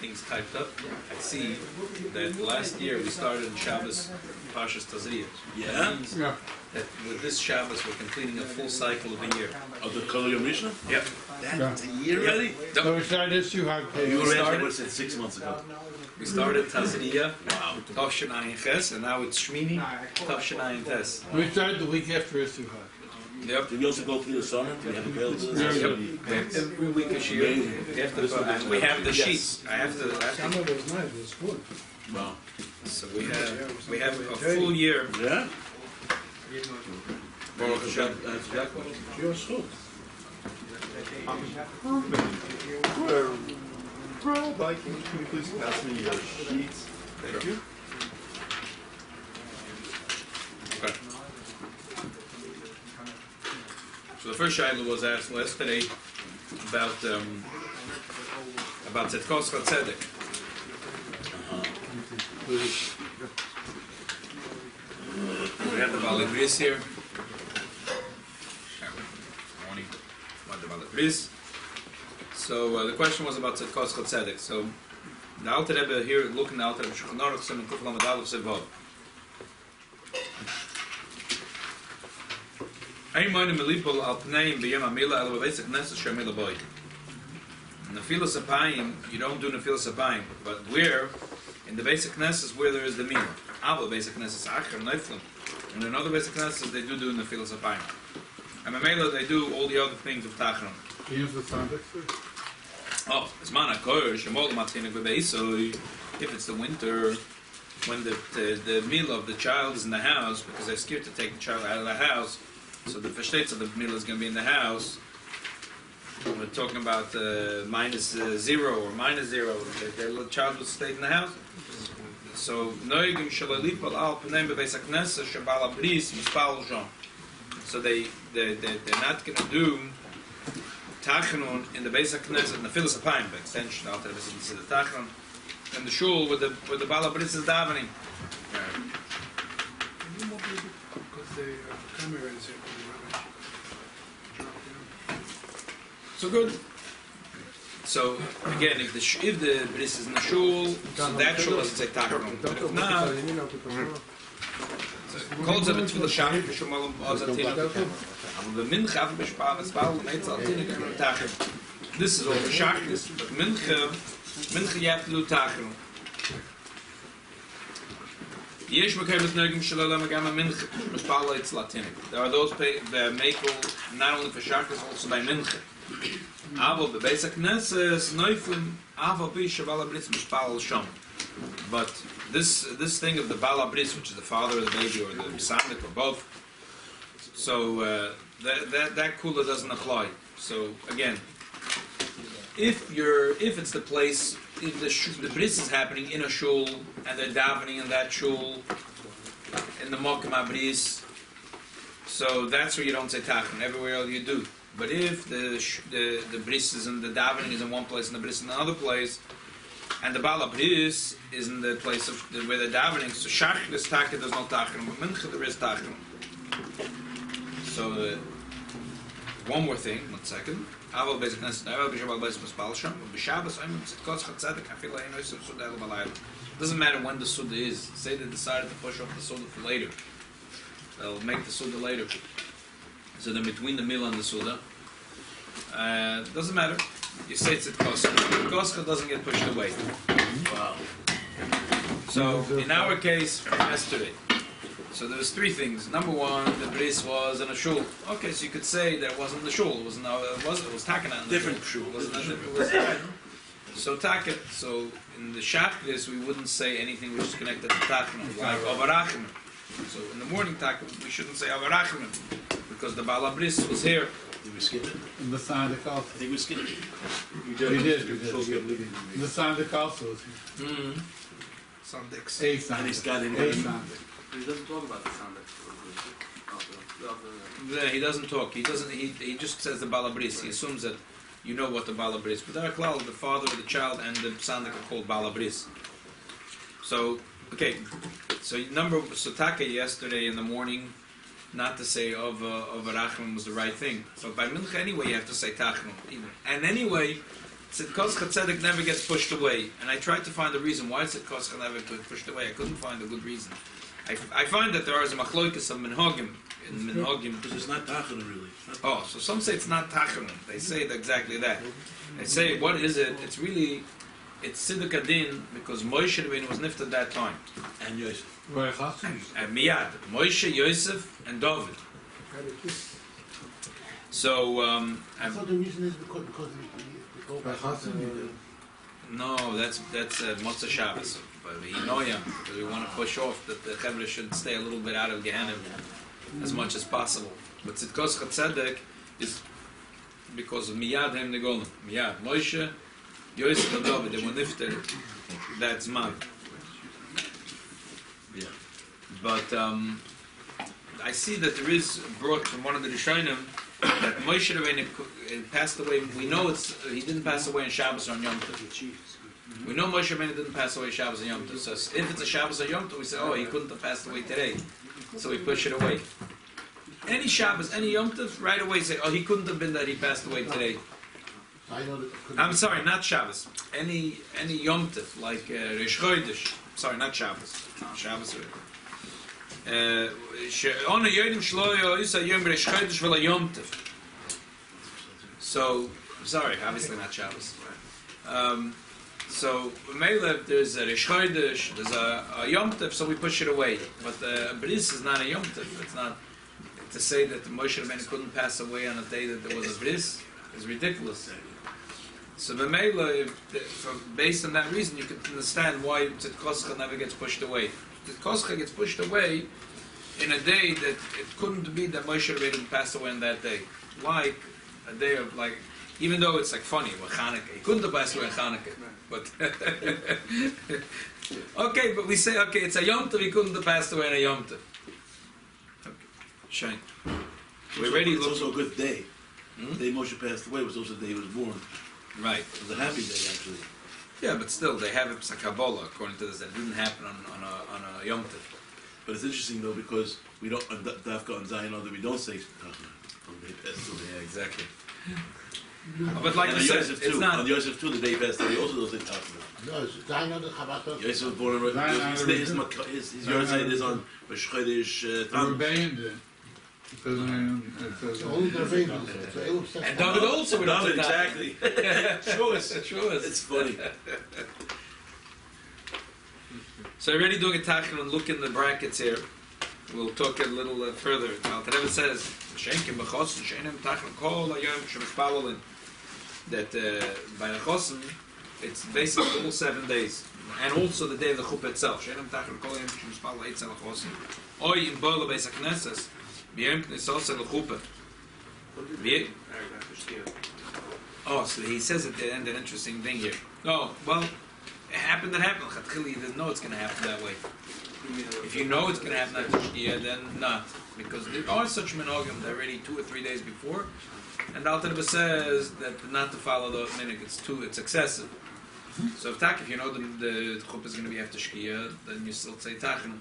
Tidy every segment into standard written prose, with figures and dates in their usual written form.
things typed up, I see that last year we started in Shabbos Parsha Tazria. Yeah? That means that with this Shabbos we're completing a full cycle of a year. Of the Kol Yom Rishon? Yep. That's a year already? So we started this you had You already said 6 months ago. We started Tazria, Tavshin Ayin Ches, and now it's Shmini, Tavshin Ayin Tes. We started the week after Isuchak. Yep. Did we also go through the summer? Do we have a bill to Yep. this? Every week a year. And we have the sheet. I have to. Wow. So we have a full year. Yeah? Baruch Hashem. Your school. Rabbi, can you please pass me your sheets? Thank you. Okay. So the first Sheilos was asked yesterday about Tzedkos Chatzedek. We have the Bali Bris here. The Bali Bris. So the question was about Tzedkos Chatzedek. So the Alter Rebbe here, looking at the Alter Rebbe Shulchan Aruch Siman Kuf Lamed Aleph Sevav. In the Nefilas Apayim, you don't do Nefilas Apayim, but where, in the basic Knesses, where there is the meal. Our basic Knesses, Acher, Neiflim. And in other basic Knesses, they do Nefilas Apayim. And Mamela, they do all the other things of Tachron. Oh, it's Mana Koyer, Shemol Matinik Bebei, so if it's the winter, when the meal of the child is in the house, because they're scared to take the child out of the house, so the verstates of the meal is going to be in the house. We're talking about -0 or -0. The child will stay in the house. So noigim shalalipal al pneim bebeis haknesses shabal abris mispal jon. So they're not going to do tachanun in the beis haknesses in the filas apayim by extension after the tachanun in the shul with the bal abris is davening. So good. So again, if the bris is in the shul, so that shul doesn't say tachron. But if not, calls of it to the shach b'shumalim azatina. But the mincha after b'shpal b'spal neitzel azatina can tachron. This is over shachris, but mincha you have to do tachron. Yesh mekayim nogim shalalam agama mincha b'spal neitzel azatina. There are those that make not only for shachris, also by mincha. But this thing of the Bala Bris, which is the father of the baby or the Sandik or both, so that kula doesn't apply. So again, if it's the place, if the bris is happening in a shul and they're davening in that shul in the Mokum Bris, so that's where you don't say tachan. Everywhere else you do. But if the bris is in the davening is in one place and the bris is in another place, and the bala bris is in the place of where the davening, so shach is taka, there's no tachron, but mincha there is tachron. So one more thing, 1 second. Aval basic ness, aval b'shabal b'shabal b'spal sham, b'shabas I'm tzedkos chatzedek afila enoy suda el balayla. Doesn't matter when the suda is. Say they decided to push off the suda for later. They'll make the suda later. So then between the meal and the suda, doesn't matter. You say it's at Koska. Koska doesn't get pushed away. Wow. So in our case, yesterday, so there was 3 things. Number 1, the bris was in a shul. Okay, so you could say that it wasn't in the shul. It was takana in the Different shul. So taka. So in the shachris, we wouldn't say anything which is connected to takana, like avarachim. So in the morning taka, we shouldn't say avarachim, because the Bala Bris was here. Did we skip it? In the Sandik also. I think we skipped it. We did. In the Sandik also. Sandiks. A Sandik. And he's got it. A Sandik. He doesn't talk about the sound. He doesn't talk. He doesn't. He just says the Bala Bris. He assumes that you know what the Bala Bris. But there are klal, the father of the child and the sandik are called Bala Bris. So okay. So Taka yesterday in the morning, not to say of Rachman was the right thing. So by Mincha anyway, you have to say Tachnun. And anyway, Tzidkos Chatzedek never gets pushed away, and I tried to find the reason why Tzidkos never gets pushed away. I couldn't find a good reason. I find that there is a machloikus of minhagim in minhagim. Because it's not tachanun really. Oh, so some say it's not tachanun. They say it exactly that. They say, what is it? It's Tziduk Adin because Moshe Rabbeinu was nifted at that time. And Yosef. And Miyad, Moshe, Yosef, and David. So, I thought the reason is because no, that's Motzah Shabbos. But we know him because we want to push off that the Chevra should stay a little bit out of Gehenna as much as possible. But Tzidkos Chatzedek is because of Miyad Hem Negolim. Miyad, Moshe, Yosef, and David, they were nifted. That's mine. Yeah. But I see that there is brought from one of the Rishonim that Moshe Rabbeinu passed away. We know he didn't pass away on Shabbos or on Yom Tov. We know Moshe Rabbeinu didn't pass away Shabbos and Yom Tov. So if it's a Shabbos or Yom Tov, we say, oh, he couldn't have passed away today. So we push it away. Any Shabbos, any Yom Tov, right away say, oh, he couldn't have been that he passed away today. I'm sorry, not Shabbos. Any Yom Tov, like Rish Chodesh. Sorry, not Shabbos. Shabbos. On a Yodim Shloyo, is a Yom Rish Chodesh v'la Yom Tov. So, sorry, obviously not Shabbos. So, Mele, there's a Rish Chodesh, there's a Yom Tov, so we push it away. But a Bris is not a Yom Tov. It's not to say that Moshe Rabbeinu couldn't pass away on a day that there was a Bris is ridiculous. So the Mele, based on that reason, you can understand why Tzidkoscha never gets pushed away. Tzidkoscha gets pushed away in a day that it couldn't be that Moshe Rabbeinu passed away on that day. Like a day of even though it's like funny, with Hanukkah, he couldn't have passed away on Hanukkah. But okay, but we say it's a Yom Tov. He couldn't have passed away on a Yom Tov. Okay. Shane, we're ready. It's also a good day. The day Moshe passed away was also the day he was born. Right. It was a happy day, actually. Yeah, but still, they have it's a Kabbalah according to this. That didn't happen on a Yom Tov. But it's interesting though because we don't on Dafka on Zion that we don't say tachanun on the day he passed away. Yeah, exactly. But like and I said, Yosef it's too. not. On Yosef too, the day he passed away, he also don't say tachanun. No, it's Zion the Chabad. Yosef was born on his Yortzeit is on Rosh Chodesh Tammuz. Only the Rebbeinu. And David also would have exactly. Sure. It's funny. So I'm already doing a tachanun and look in the brackets here. We'll talk a little further. Altarev says, "Shenkim b'chosin she'enim tachanun kol hayom shemespalolin." That by the chosin, it's basically all 7 days, and also the day of the chuppah itself. She'enim tachanun kol hayom shemespalol eitzel chosin. Oy in bola beis haknesses b'yom knessos el chuppah. Oh, so he says at the end an interesting thing here. Oh, well, it happened. Chatchili, you didn't know it's going to happen that way. If you know it's going to happen after Shkia, then not. Because there are such minhagim already 2 or 3 days before. And the Alter Rebbe says that not to follow the minhag, it's excessive. So if you know the chuppah is going to be after Shkia, then you still say tachanun.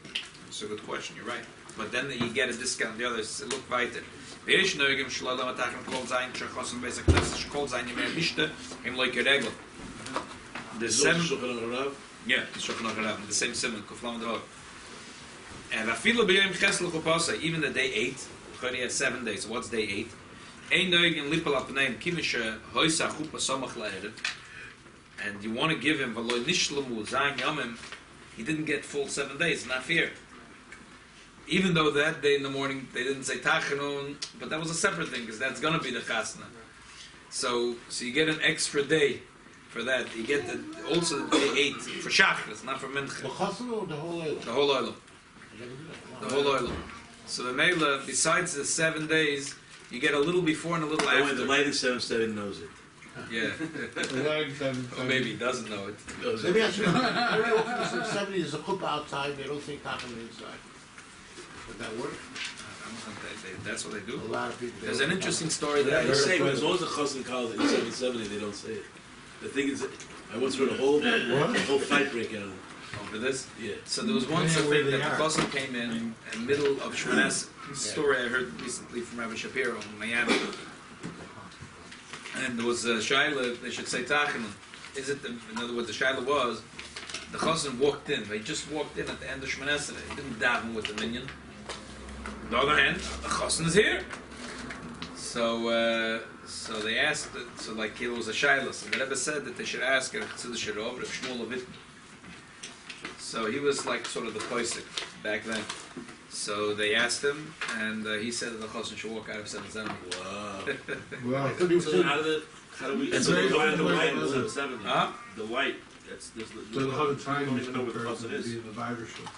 It's a good question, you're right. But then you get a discount. The others look weiter. ויש נוהגים שלא למתחם כל זין שחוסם בייס הכנסת שכל זין ימי המשתה הם לא כרגל. The seven... Yeah, Shulchan Aruch, the same simon, Kuflam D'Rov. And Afilu b'yom ches l'chupasa, even the day 8, Chori has 7 days, so what's day 8? Ein nohegim lipal apneim kivisha hoisa chupa samach la'erev. And you want to give him, v'lo nishlamu zayin yamim, he didn't get full 7 days, not fair. Even though that day in the morning they didn't say tachanun, but that was a separate thing because that's going to be the chasna. So you get an extra day for that. You get also the day 8 for shachris, not for mincha. The chasna or the whole oil? The whole oil. The whole oil. So the mela, besides the 7 days, you get a little before and a little after. The light is 7 knows it. Yeah. Or maybe he doesn't know it. Maybe I should. Very often in the 70s, there's a chuppah outside. They don't think tachanun inside. Would that work? That's what they do. A lot of people. There's an interesting story that I They heard. say, but as long as the chassan calls it in 770, they don't say it. The thing is, I once heard a whole fight break out. Over this? Yeah. So there was once a thing that the chassan came in the middle of Shmini. Story I heard recently from Rabbi Shapiro in Miami. And there was a Shaila, they should say Tachanun. Is it, in other words, the Shaila was, the Chassan walked in. They just walked in at the end of Shmini Esrei. He didn't daven with the minyan. On the other hand, the Chassan is here. So they asked, so like it was a Sheilos, and the Rebbe said that they should ask Chassidus Shirov, Reb Shmuel Levit. So he was like sort of the Poisik back then. So they asked him, and he said that the Chassan should walk out of 770. Wow. I thought he was So saying, how do we? It's So very the light, open-minded. is at 70. Huh? The light. That's So how the time don't is even know what the compared chassan to is. the divider show.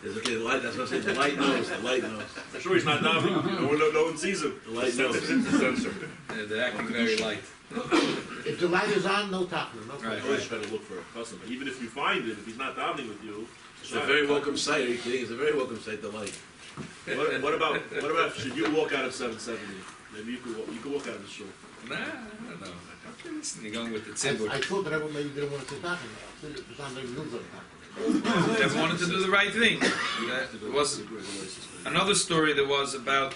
It's okay. The light. That's what I'm saying. The light knows. The light knows. I'm sure he's not davening. No one sees him. The light knows. They're acting very light. if the light is on, no talking, no Right. I always try to look for a customer. Even if you find it, if he's not davening with you, It's a very welcome sight. Are you kidding? It's a very welcome sight. The light. what about should you walk out of 770? Maybe you could walk out of the shul. Nah, I don't know. Okay, listen, you're going with the I tzibur. thought that everyone maybe didn't want to say talking. It sounded like news on talking. They wanted to do the right thing. There was another story that was about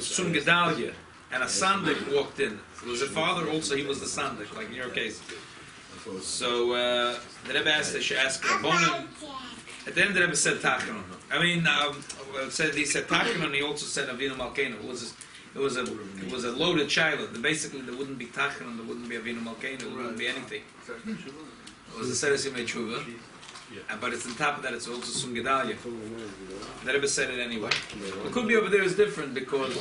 Sum Gedalia, and a sandik walked in. There was a father also, he was the sandik, like in your case. So the Rebbe asked, they should ask Rabbonim. At the end, the Rebbe said Tachanun. I mean, he said Tachanun, he also said Avinu Malkeinu. It was a loaded child. Basically, there wouldn't be Tachanun, there wouldn't be Avinu Malkeinu, there wouldn't be anything. It was a Seres Yemei Tshuva. But it's on top of that, it's also Sum Gedalia. The Rebbe said it anyway. It could be over there is different because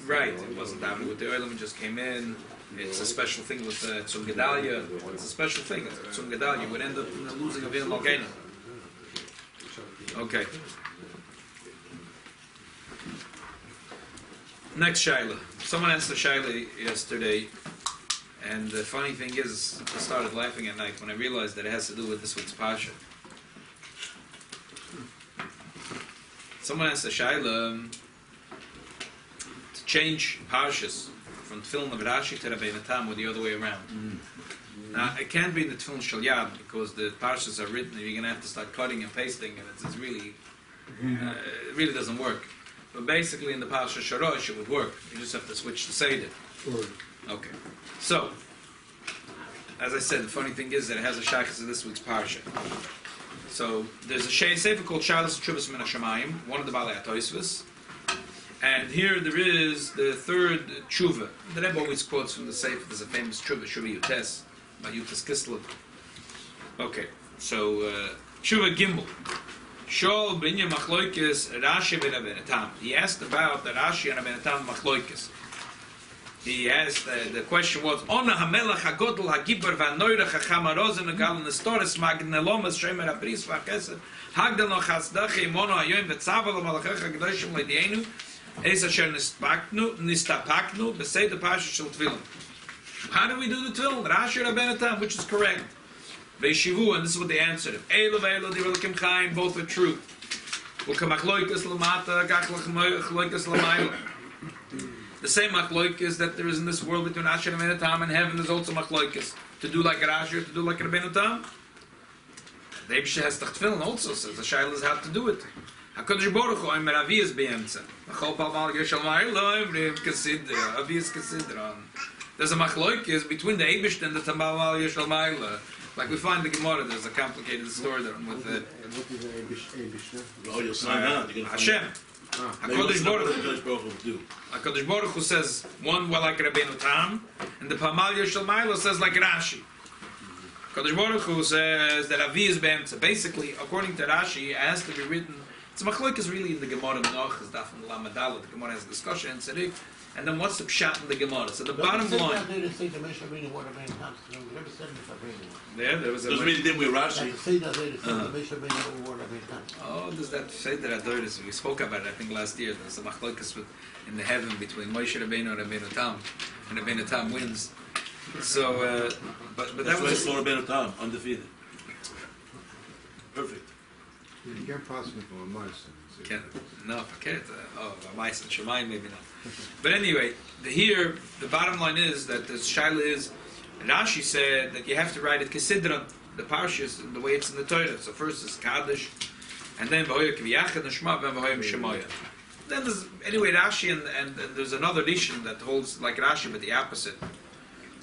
right, it wasn't davening with the oil, it just came in. It's a special thing with Sum Gedalia. It's a special thing. It's Sum Gedalia. You would end up losing a Avinu Malkeinu. Okay. Next Shaila. Someone asked the Shaila yesterday. And the funny thing is, I started laughing at night when I realized that it has to do with this week's Parsha. Someone asked the Shaila to change Parshas from Tefilin of Rashi to Rabbi Natam or the other way around. Now, it can't be in the Tefilin Shal Yad because the Parshas are written and you're going to have to start cutting and pasting and it's really, it really doesn't work. But basically in the Parsha Shorosh it would work. You just have to switch to Seder. Okay. So, as I said, the funny thing is that it has a shaykhs of this week's parsha. So, there's a sefer called Sheilos Truvas Min HaShamayim, one of the Balei HaTosfos, and here there is the third tshuva. The Rebbe always quotes from the sefer. There's a famous tshuva, Tshuva Yutes, by Yutas Kislev. Okay, so tshuva Gimel. Shol Binya Machloikis Rashi Ben Abenatam. He asked about the Rashi and Abenatam Machloikis. He asked, the question was, Ona hamelach hagodol hagibar v'anoira chachamarozen agal nestoris magnelomas shemer abris v'achesed hagdel no chasdachi mono hayoim v'tzaval malachach hagdoshim leidienu es asher nistapaknu b'sei the parsha shel Tefilin. How do we do the Tefilin? Rashi Rabbeinu, which is correct. Ve'shivu, and this is what they answered him. Eilo ve'eilo divelikim chaim, both are true. U'kamachloikas lamata, gachloikas lamayla. The same machloikas that there is in this world between Asher and Rabbeinu Tam and heaven is also machloikas. To do like Rashi or to do like Rabbeinu Tam. The Eibusha has Tefilin also says the Shaila is how to do it. HaKadosh Baruch Hu Omer Avi is be'emtza. V'chol palmal yeshal ma'ilo Emrim Kasidra. Avi is Kasidra. There's a machloikas between the Eibusha and the Tamal Yeshal Ma'ilo. Like we find the Gemara, there's a complicated story there with the Oh, you'll sign out. Hashem. HaKadosh Baruch Hu. HaKadosh Baruch Hu says one well like Rabbeinu Tam, and the Pamal Yeshal Ma'ilo says like Rashi. HaKadosh Baruch Hu says that Avi is be'emtza. Basically, according to Rashi, it has to be written. It's machloek really in the Gemara Menach, is Daf and Lamadala. The Gemara has a discussion in Tzaddik, and then what's the pshat in the Gemara? So the bottom line. There was a. Doesn't mean it didn't with Rashi. Oh, does that say that Adoris? We spoke about it, I think, last year. There's a machlokas in the heaven between Moshe Rabbeinu and Rabbeinu Tam, and Rabbeinu Tam wins. So, but that was That's why Rabbeinu Tam, undefeated. Perfect. You can't possibly go on mice. No, forget mice and Shemayim maybe not. But anyway, here the bottom line is that the Shaila is Rashi said that you have to write it Kesidra, the Parshas, the way it's in the Torah. So first is Kaddish, and then V'hoya K'viyachad Neshma, then V'hoya M'Shemoya. Then there's anyway Rashi and there's another Rishon that holds like Rashi but the opposite.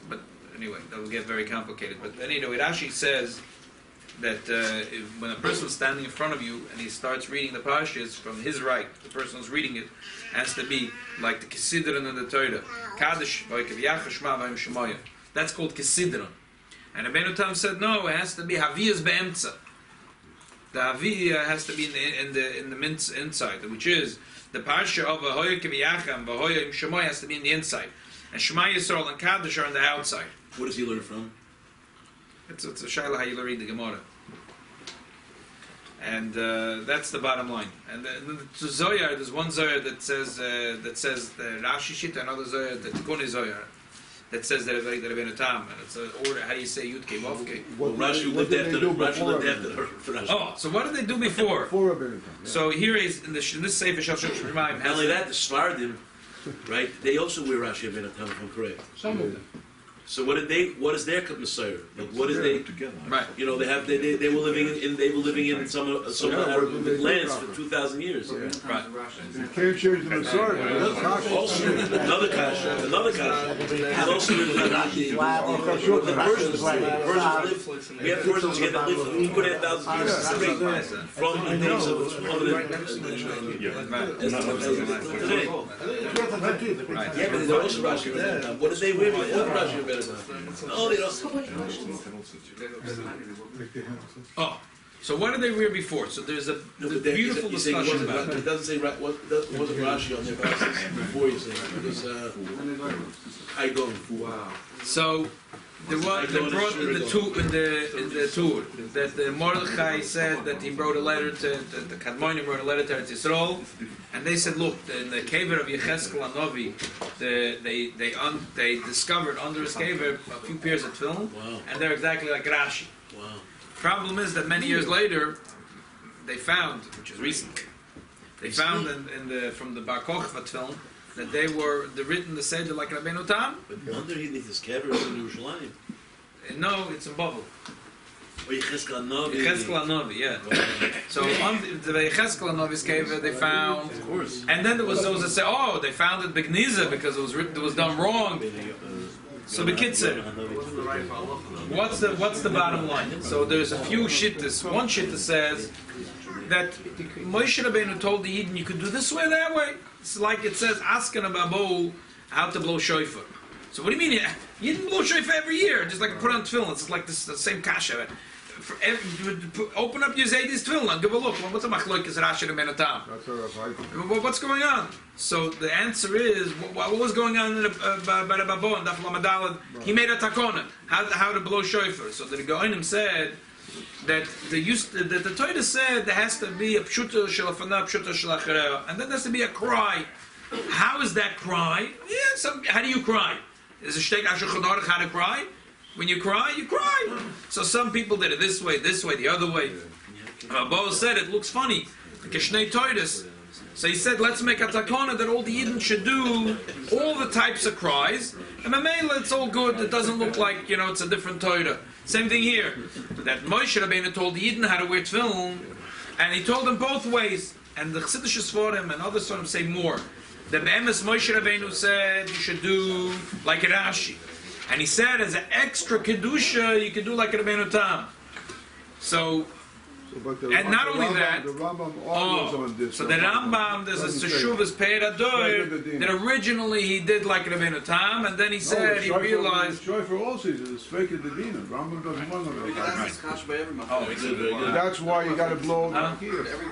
But anyway, that will get very complicated. But anyway, Rashi says that when a person's standing in front of you and he starts reading the Parshas from his right, the person who's reading it has to be like the Kesidron in the Torah. Kadosh v'oikev Yachar Shema v'ayim Shemoya. That's called Kesidron. And Rabbeinu Tam said no, it has to be Haviyas be'emtza. The Haviyah has to be in the inside, which is the Parsha of V'hoya K'v'yacham V'hoya Im Shemoy has to be in the inside, and Shema Yisrael and Kaddish are on the outside. Where does he learn from? It's a shayla how you read the Gemara, and that's the bottom line. And the Zohar, there's one Zohar that says the Rashi Shita, another Zohar, the Tikkun Zohar, that says that Rabbeinu Tam, and it's an order. How do you say Yud Kei Vav Kei? Well, Rashi lived after Rashi. Oh, so what did they do before? Before Rabbeinu Tam. Yeah. So here is in this Sefer Shal Shemim. Not only that, the Svardim, right? They also wear Rashi and Tam, if I'm correct. Some of them. So what is their Messiah? Like what is they together? Right. You know, they were living in some lands for 2,000 years. Yeah. Right. You can't change the Messiah. Also, another kasha. And also the Persians lived. We have Persians here that lived for 2,500 years from the days of today. Yeah, but they're also Rashi. What did they wear? What did Rashi wear? Oh, they don't. Oh, so what did they wear before? So there's a beautiful discussion about it. It doesn't say wasn't Rashi on their passes before you say it. Because I go. Wow. So they brought in the tour that the Mordechai said that he wrote a letter to the Kadmonim wrote a letter to Eretz Yisrael, and they said, look, in the caver of Yecheskel Anovi, they discovered under his caver a few pairs of tefillin, and they're exactly like Rashi. Wow. Problem is that many years later, they found, which is recent, they found from the Bar Kochva tefillin that they were written the Seder like Rabbeinu Tam. But under his caver is in Yerushalayim. No, it's in Bavel. Or Yecheskel Anovi. Yecheskel Anovi, yeah. So on the Yecheskel Anovi's cave, they found, Of course. and then there was those that say, oh, they found it Begniza because it was done wrong. So Bekitzer, what's the bottom line? So there's a few shittas. One shitta says that Moshe Rabbeinu told the Yidden you could do this way, that way. It's like it says, asking about how to blow shofar. So what do you mean? You didn't blow shofar every year, just like put on tefillin. It's like this the same kasha. Open up your Zaydis tefillin and give a look. What's a machloek is Rashi and Rabbeinu Tam? What's going on? So the answer is, what was going on by the Babo and Daf Lamadalad? He made a takona, how to blow shofar. So the Gaonim said that the Torah said there has to be a pshuta shalafana, pshuta shalachareh, and then there has to be a cry. How is that cry? Yeah, how do you cry? Is a shteg asher chodorach how to cry? When you cry, you cry. So some people did it this way, the other way. Rabbi said it looks funny, like a shnei toides. So he said, let's make a takona that all the Yidden should do all the types of cries, and Mamela, it's all good. It doesn't look like, it's a different Torah. Same thing here. That Moshe Rabbeinu told the Yidden how to wear tefillin, and he told them both ways. And the Chassidish Sforim and other Sforim say more. The Be'emes Moshe Rabbeinu said you should do like a Rashi. And he said as an extra Kedusha, you could do like a Rabbeinu Tam. So, and not only that, the Rambam on this. so the Rambam, there's a Teshuvas Peiradoir that originally he did like Rabbeinu Tam, and then he said he realized. Shofar also is fake the Dina. Rambam doesn't want You can to. ask this kasha by every Oh, he did. That's why you got to blow here. Every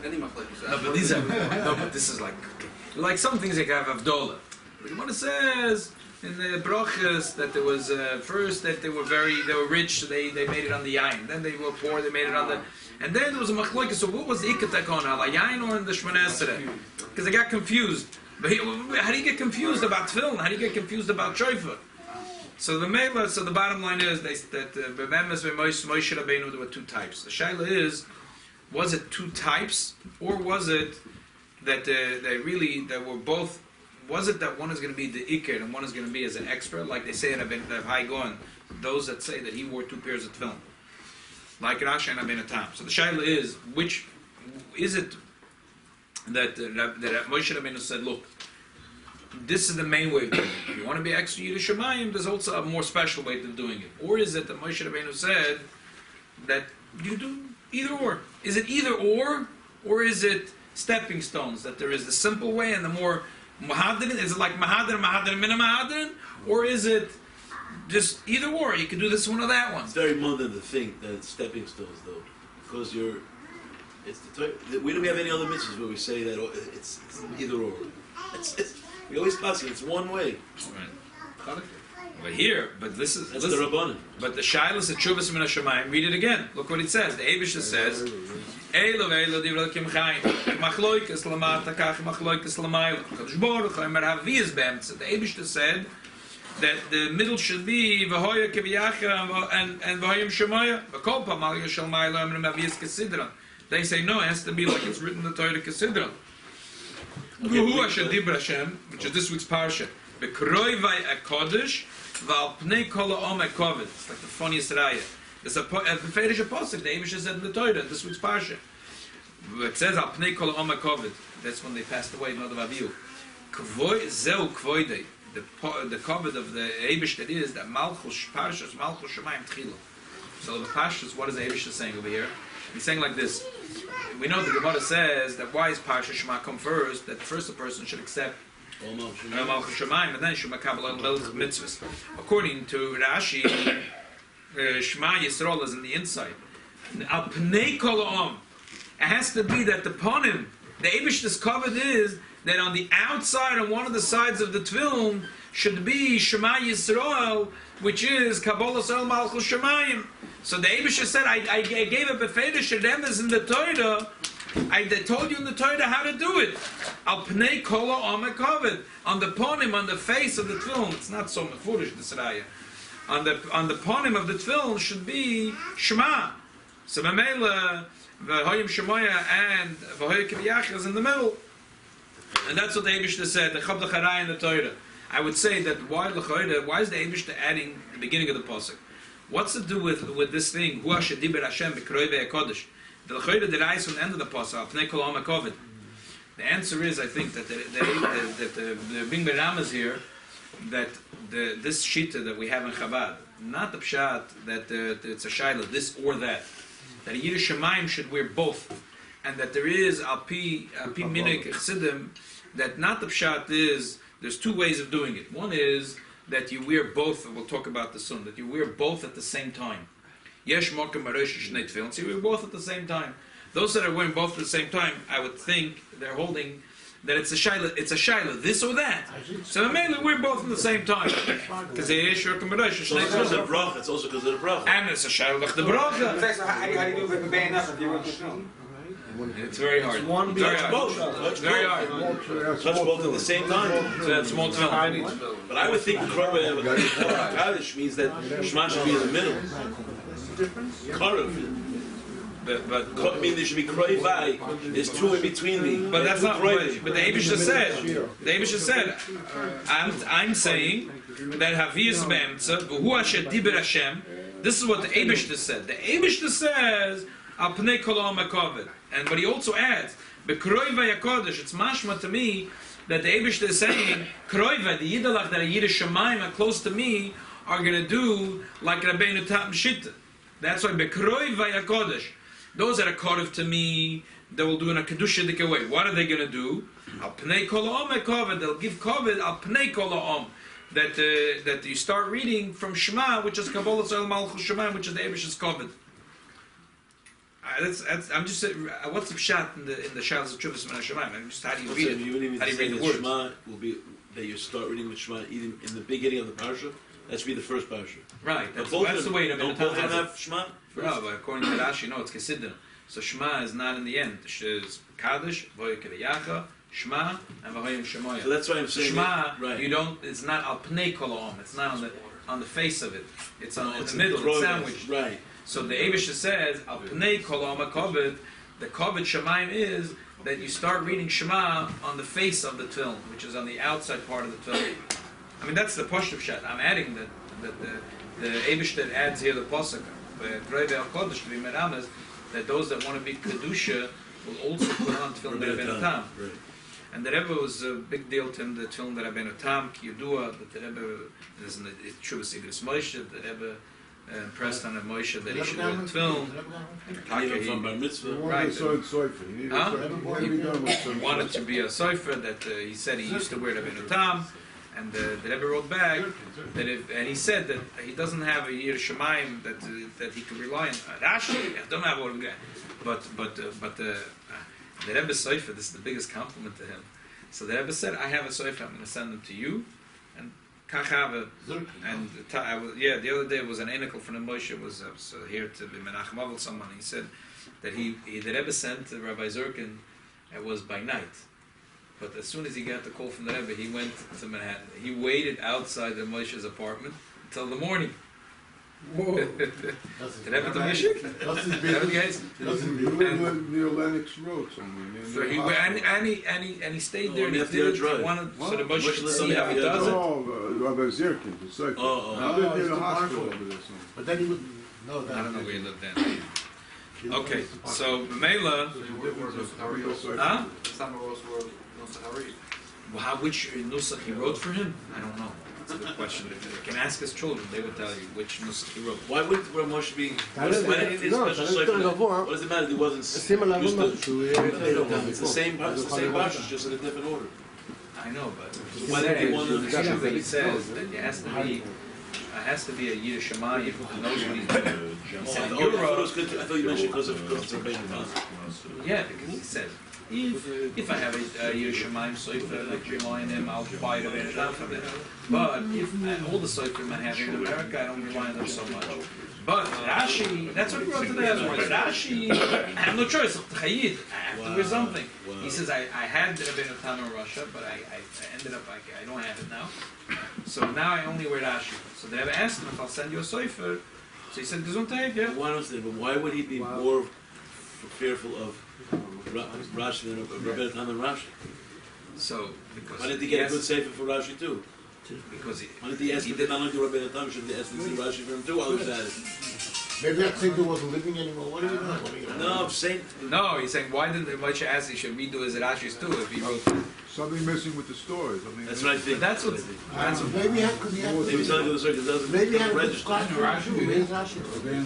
any machlek. No, but these are but this is like some things like have Avdola. But when it says in the brachas that there was first that they were rich, so they made it on the yain. Then they were poor, they made it on the, and then there was a machlokes. So what was the ikatakon al yain or in the Shmini Esrei? Because they got confused. But how do you get confused about tefillin? How do you get confused about shofar? So the bottom line is that Be'emes Moshe Rabbeinu there were two types. The shaila is, was it two types, or was it that they were both? Was it that one is going to be the Iker and one is going to be as an expert, like they say in Rabbi Hai Goen, those that say that he wore two pairs of tefillin, like Rashi and Rabbeinu Tam. So the shaila is, which is it that Moshe Rabbeinu said, look, this is the main way of doing it. If you want to be extra Yiddish Shemayim, there's also a more special way of doing it. Or is it that Moshe Rabbeinu said that you do either or? Is it either or is it stepping stones? That there is the simple way and the more Mahadrin? Is it like Mahadrin, Mina Mahadrin? Or is it just either or? You can do this one or that one. It's very modern to think that it's stepping stones, though, because we don't have any other mitzvahs where we say that it's either or. We always pass it. It's one way. Right. But this is That's the Rabbanan. But the Sheilos Chuvas Min Hashemayim. Read it again. Look what it says. The Eibusha says, "Eilo ve'eilo divrei Kim Chaim machloikas lamata kach machloikas lamayla." Kadosh Baruch Hu Emer Haviyas be'emtza. The Eibusha said that the middle should be v'hoya keviyacha and v'hoyim shemoya v'kol pamal yishal mayla Emer Haviyas kesidron. They say no, it has to be like it's written in the Torah kesidron. V'hu asher dibra Hashem, which is this week's Parsha. B'kroivai akodesh v'al pnei kol ha'om hakoved. It's like the funniest raya. There's a Ferish Apostle, the Eibusha said in the Torah, this week's Parsha. It says al pnei kol ha'om hakoved. That's when they passed away, Mother Avihu. Kvoi zeu kvoidei. The koved of the Eibusha that is that Malchus Parshas Malchus Shemayim Tchila. So the Parshas, what is the Eibusha saying over here? He's saying like this. We know the Gemara says that why is Parsha Shema come first? That first a person should accept Malchus Shemayim, and then should makabel al mitzvahs. According to Rashi, Shema Yisrael is in the inside. Al pnei kol ha'om. It has to be that the ponim, the Eibusha's covered is that on the outside, on one of the sides of the Tefilin, should be Shema Yisrael, which is Kabbalah El Malchus Shemayim. So the Eibusha said, I gave a befedish remes in the Torah. I told you in the Torah how to do it. Al pnei kol ha'om hakoved. On the ponim, on the face of the tefillin. It's not so mefurish, this raya. On the ponim of the tefillin should be Shema. So Mamela, v'hoyim shemoya and v'hoyim kiviyach is in the middle. And that's what the Eibusha said. The Chav L'Charaya in the Torah. I would say that why is the Eibusha adding the beginning of the pasuk? What's to do with this thing? Hu asher diber Hashem b'kroivei hakodesh. The L'Chayda derives from the end of the pasuk. Pnei kol ha'om hakoved. The answer is, I think, that the Bing Beramas here, that this shita that we have in Chabad, not the pshat that it's a shayla, this or that. That a Yiddish Shemayim should wear both, and that there is al pi minik chsidim, that not the pshat is there's two ways of doing it. One is that you wear both, and we'll talk about this soon, that you wear both at the same time. Yesh mokem marosh shnei tefillin, so you wear both at the same time. Those that are wearing both at the same time, I would think they're holding that it's a shayla, this or that. So mainly we're both at the same time. Because it's also because of the bracha. It's also because of the bracha. And it's a shayla like the bracha. How do you do it bad enough if you want to know? It's very hard. Very hard. Very hard. Touch both at the same time. So that's more tefillin. But I would think Kaddish means that Shema should be in the middle. Karev. But I mean, there should be kroivai. There's two in between me. But that's not. But the Eibusha said. I'm saying that Haviyas be'emtza v'hu asher diber Hashem. This is what the Eibusha said. The Eibusha says al pnei kol ha'om hakoved. And what he also adds, b'kroivai hakodesh. It's mashma to me that the Eibusha is saying kroivai, the Yidalach that are Yiddish Shemayim are close to me are going to do like Rabbeinu Tam Shita. That's why b'kroivai hakodesh. Those that are caught to me, they will do in a kedusha way. What are they going to do? Al pnei kol ha'om hakoved. They'll give koved al pnei kol ha'om. That you start reading from Shema, which is Kabbalah El Malchus Shemayim, which is the Eibusha's koved. I'm just saying, what's the pshat in the Sheilos of Chuvas Min Hashemayim? I'm just how do you read it? How do you read the words? Shema will be that you start reading with Shema even in the beginning of the parsha. That should be the first parsha. Right. That's the way Rabbi Don't both of them have Shema? No, but according to Rashi, no, it's Kesiddim. So Shema is not in the end. It's Kaddish, Voya Keviyacha, Shema, and V'hoyim Shemoya. So that's why I'm saying Shema, right. you don't. It's not al pnei kol ha'om. It's not on the face of it. It's in the middle. It's sandwiched. Right. So the Eibusha says al pnei kol ha'om hakoved. The koved Shemayim is that you start reading Shema on the face of the tefillin, which is on the outside part of the tefillin. I mean that's the pashtuv shat. I'm adding that the Eibusha that adds here the pasuk. To be meramas, that those that want to be kedusha will also put on tefillin that Rabbeinu Tam. Right. And the Rebbe was a big deal to him, the tefillin that Rabbeinu Tam, Ki Yudua, that the Rebbe, is in the Shuvas Igris Moshe, the Rebbe impressed on Moshe that he should wear tefillin. Taka from Bar Mitzvah. Right. Huh? He He wanted to be a sofer, that he said he used to wear Rabbeinu Tam, and the Rebbe wrote back that and he said that he doesn't have a Yir Shemayim that he could rely on. Rashi, I don't have one, but the Rebbe sofer, this is the biggest compliment to him. So the Rebbe said, I have a sofer, I'm going to send them to you, and Kachave, and the other day was an enikel from the Moshe, was here to be Menachem Avel, someone, he said that the Rebbe sent to Rabbi Zurkin, it was by night. But as soon as he got the call from the Rebbe, he went to Manhattan. He waited outside the Moshe's apartment until the morning. Whoa. The Rebbe to Mishik? near Lennox Road somewhere. So he stayed there and he and did it. he He wanted, so the Moshe could see how he does it. Rabbi Zirkin, the cycle. Oh. Lived near the hospital over there somewhere. But then he would know that. I don't know where he lived then. Okay, so Mela, huh? Well, which nusach he wrote for him? I don't know. That's a good question. If you can ask his children, they would tell you which nusach he wrote. Why would Moshe be? Why did he need a special sofer? What does it matter? He wasn't used to. It's the same Parsha, just in a different order. I know, but Why did he want to? he says that it has to be a Yiddish Shemayim who knows what he's doing. He said, I thought you mentioned because of Rabbeinu Tam. yeah, because he said, if I have a Yiddish Shemayim sofer, like rely on him, I'll buy the Rabbeinu Tam from them. But if all the soferim I have here in America, I don't rely on them so much. But Rashi, that's what he wrote to the Ezra. Rashi, I have no choice. Chayid, I have to wear something. He says, I had Rabbeinu Tam in Russia, but I ended up, I don't have it now. So now I only wear Rashi. So they ever asked him if I'll send you a sofer. So he said, Gesundheit, yeah. Why would he be more fearful of Rashi than Rabbeinu Tam and Rashi? So, because Why did he get a good sefer for Rashi too? Because Why did he ask? He did not only do Rabbeinu Tam, should he ask to see Rashi for him too? While he was at it. Maybe that Tzidkah wasn't living anymore. What do you know? No, I'm saying. no, he's saying, why didn't Moshe ask he should redo his Rashi's too if he wrote? Something missing with the stories. I mean, That's what I think. But that's what. That's what. Maybe because he had Maybe he's not going to circle. Doesn't maybe he had to register. Rashi.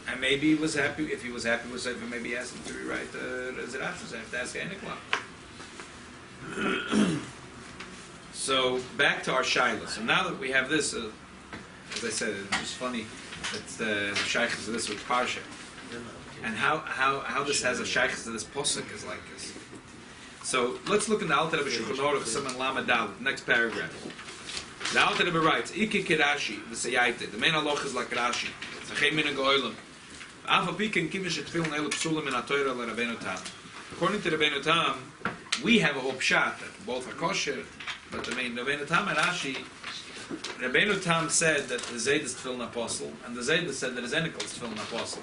And maybe he was happy. If he was happy with Sefer, maybe he asked him to rewrite the Rashi. I have to ask Enikla. So back to our Sheilos. So now that we have this, as I said, it's just funny that the shaykhs of this with Parsha, and how this has a shaykhs to this posuk is like this. So let's look in the Alter Rebbe Shulchan Aruch, Siman Lamed Daled, next paragraph. The Alter Rebbe writes, "Iki Rashi, the Seyaite. The main halacha is like Rashi. Zachem min hagoyim. Afa piken kimish tefilin elu psulim min haTorah leRabbeinu Tam. According to Rabbeinu Tam, we have a whole pshat that both are kosher, but the main Rabbeinu Tam and Rashi. Rabbeinu Tam said that the Zayd is tefillin apostle, and the Zayd said that his enikel is tefillin apostle.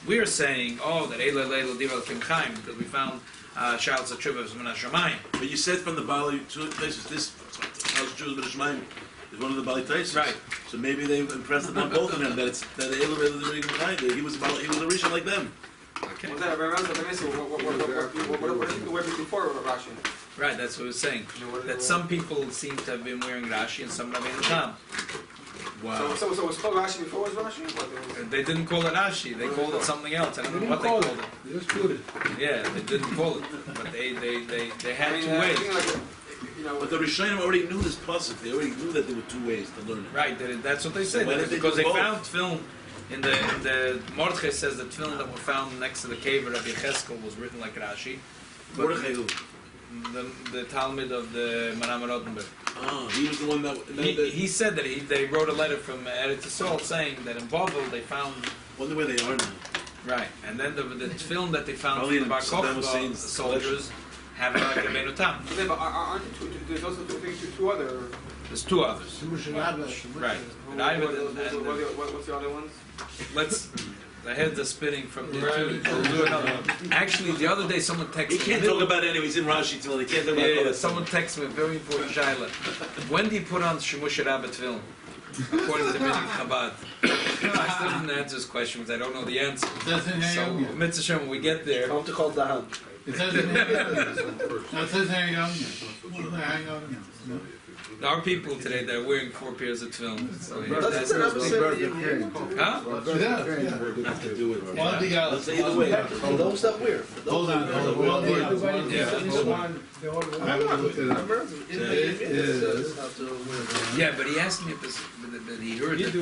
We are saying, that Eila Leila Dival Kim Chaim, because we found Sheilos Atrivas Min HaShamayim. But you said from the Bali two places, this Sheilos Atrivas Min HaShamayim is one of the Bali places. Right. So maybe they impressed upon both of them that it's that Eila Leila Dival Kim Chaim. He was a Rishon like them. Okay. What did you wear before Rashi? Right, that's what I was saying. That some people seem to have been wearing Rashi and some Rabbeinu Tam. Wow. So it was called Rashi before it was Rashi? They didn't call it Rashi, they called it something else. I don't know what they called it. They just put it. Yeah, they didn't call it. But they had two ways. But the Rishonim already knew this pasuk. They already knew that there were two ways to learn it. Right, that's what they said. why did they Because do they both? found film in the Mordechai says the film that were found next to the cave of Rabbi Cheskel was written like Rashi. But Mordechai who? the Talmud of the Maram Rotenberg. Oh, he was the one that. He said that they wrote a letter from Eretz Yisrael saying that in Bavel they found. Wonder where they are now. Right, and then the film that they found Probably from the Bar in Saddam Kokhba Hussein's soldiers have like Rabbeinu Tam. Yeah, but aren't there's also two other... There's two others. Right. And I would, What's the other ones? let's. The heads are spinning from the two. We'll do another one. Actually, the other day someone texted He me. can't talk about it anyway. He's in Rashi till he can't talk about Yeah, it. someone texted me a very important shaila. When do you put on Shemush Rabbit film? according to Minhag Chabad. I still didn't answer this question because I don't know the answer. It says in So, Hayom. Mitzvah Shem, when we get there, Tell him to call Dahan. It says in Hayom. No, it says Hayom. there are people today that are wearing 4 pairs of tefillin. So, yeah, That's the Rebbe said. huh? Have to do it. One of the guys. Let's say either way. Don't stop where. Hold on. One of the guys. Yeah. I looked it up. It is. Yeah, but he asked me if this, that he heard that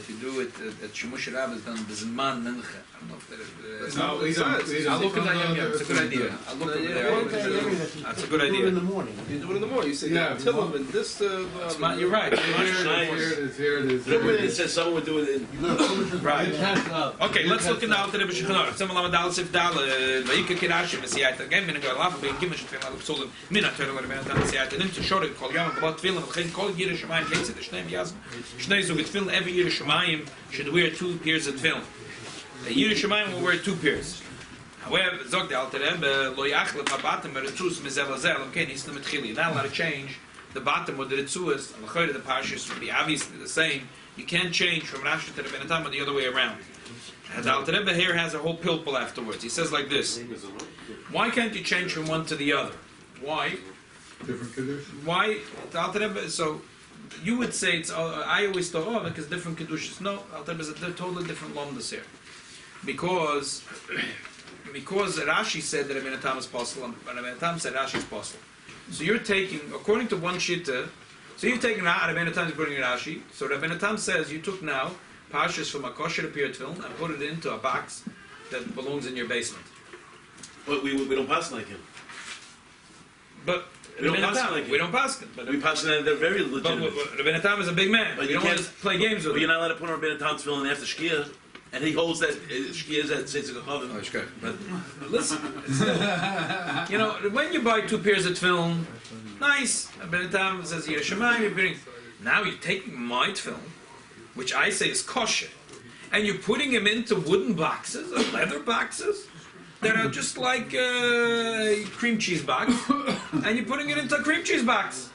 you do it, that Shemush Rab is done B'zman Mincha. I don't know if that is... No, we don't. I'll look at that, yeah, it's a good idea. I'll look at that. That's a good Do it in idea. the morning. You do it in the morning. You say, Yeah. tell them this. You're right. Here it is. It says someone would do it in. Right. Okay, let's look in the Alter Rebbe Shechanor. Some Lamed Al Sif Dal, Vayika Kirashi, Messiah, again, Minag Alav, Bein Gimel Shefim Al Psolim, Mina Torah Rebbe Natan Messiah, Nim to Shorek, Kol Yam, Kabat Tefilin, Chen Kol Yira Shemayim, Leitze, the Shnei Yasm, Shnei Zug Tefilin, every Yira Shemayim should wear 2 pairs of tefillin. The Yira Shemayim will wear 2 pairs. However, Zog the Alter Rebbe, Lo Yachlep HaBatim, Retzus, Mizel Azel, okay, he's the Metchili. You're not allowed to change the bottom or the Retzus, and the Chayr of the Parshas would be obviously the same. You can't change from Rashi to the Benatam or the other way around. And the Alter Rebbe here has a whole pilpul afterwards. He says like this: why can't you change from one to the other? Why? Different conditions. Why? The Alter Rebbe, so you would say it's. I always thought, because different kedushas. No, Alter Rebbe is a totally different lomdas here, because Rashi said that Rabbi Tam is possible, and Rabbi Tam said Rashi is possible. So you're taking, according to one shitta, so you're taking Rabbi Tam is putting Rashi. So Rabbi Tam says you took now Parshas from a kosher appeared film and put it into a box that belongs in your basement. But we don't pass like him. But We don't pass like we him. don't pass it. But We pass it, they're very legitimate. Rabbi Tam is a big man. But We you don't want to can't- play games with But him. you're not allowed to put on Rabbi Tom's film after Shkia, and he holds that Shkia is at Seitzah Chavim. Oh, it's good. But listen, you know, when you buy 2 pairs of film, nice. Rabbi Tam says Yerushalayim, you're bringing. Now you're taking my film, which I say is kosher, and you're putting him into wooden boxes or leather boxes that are just like a cream cheese box, and you're putting it into a cream cheese box.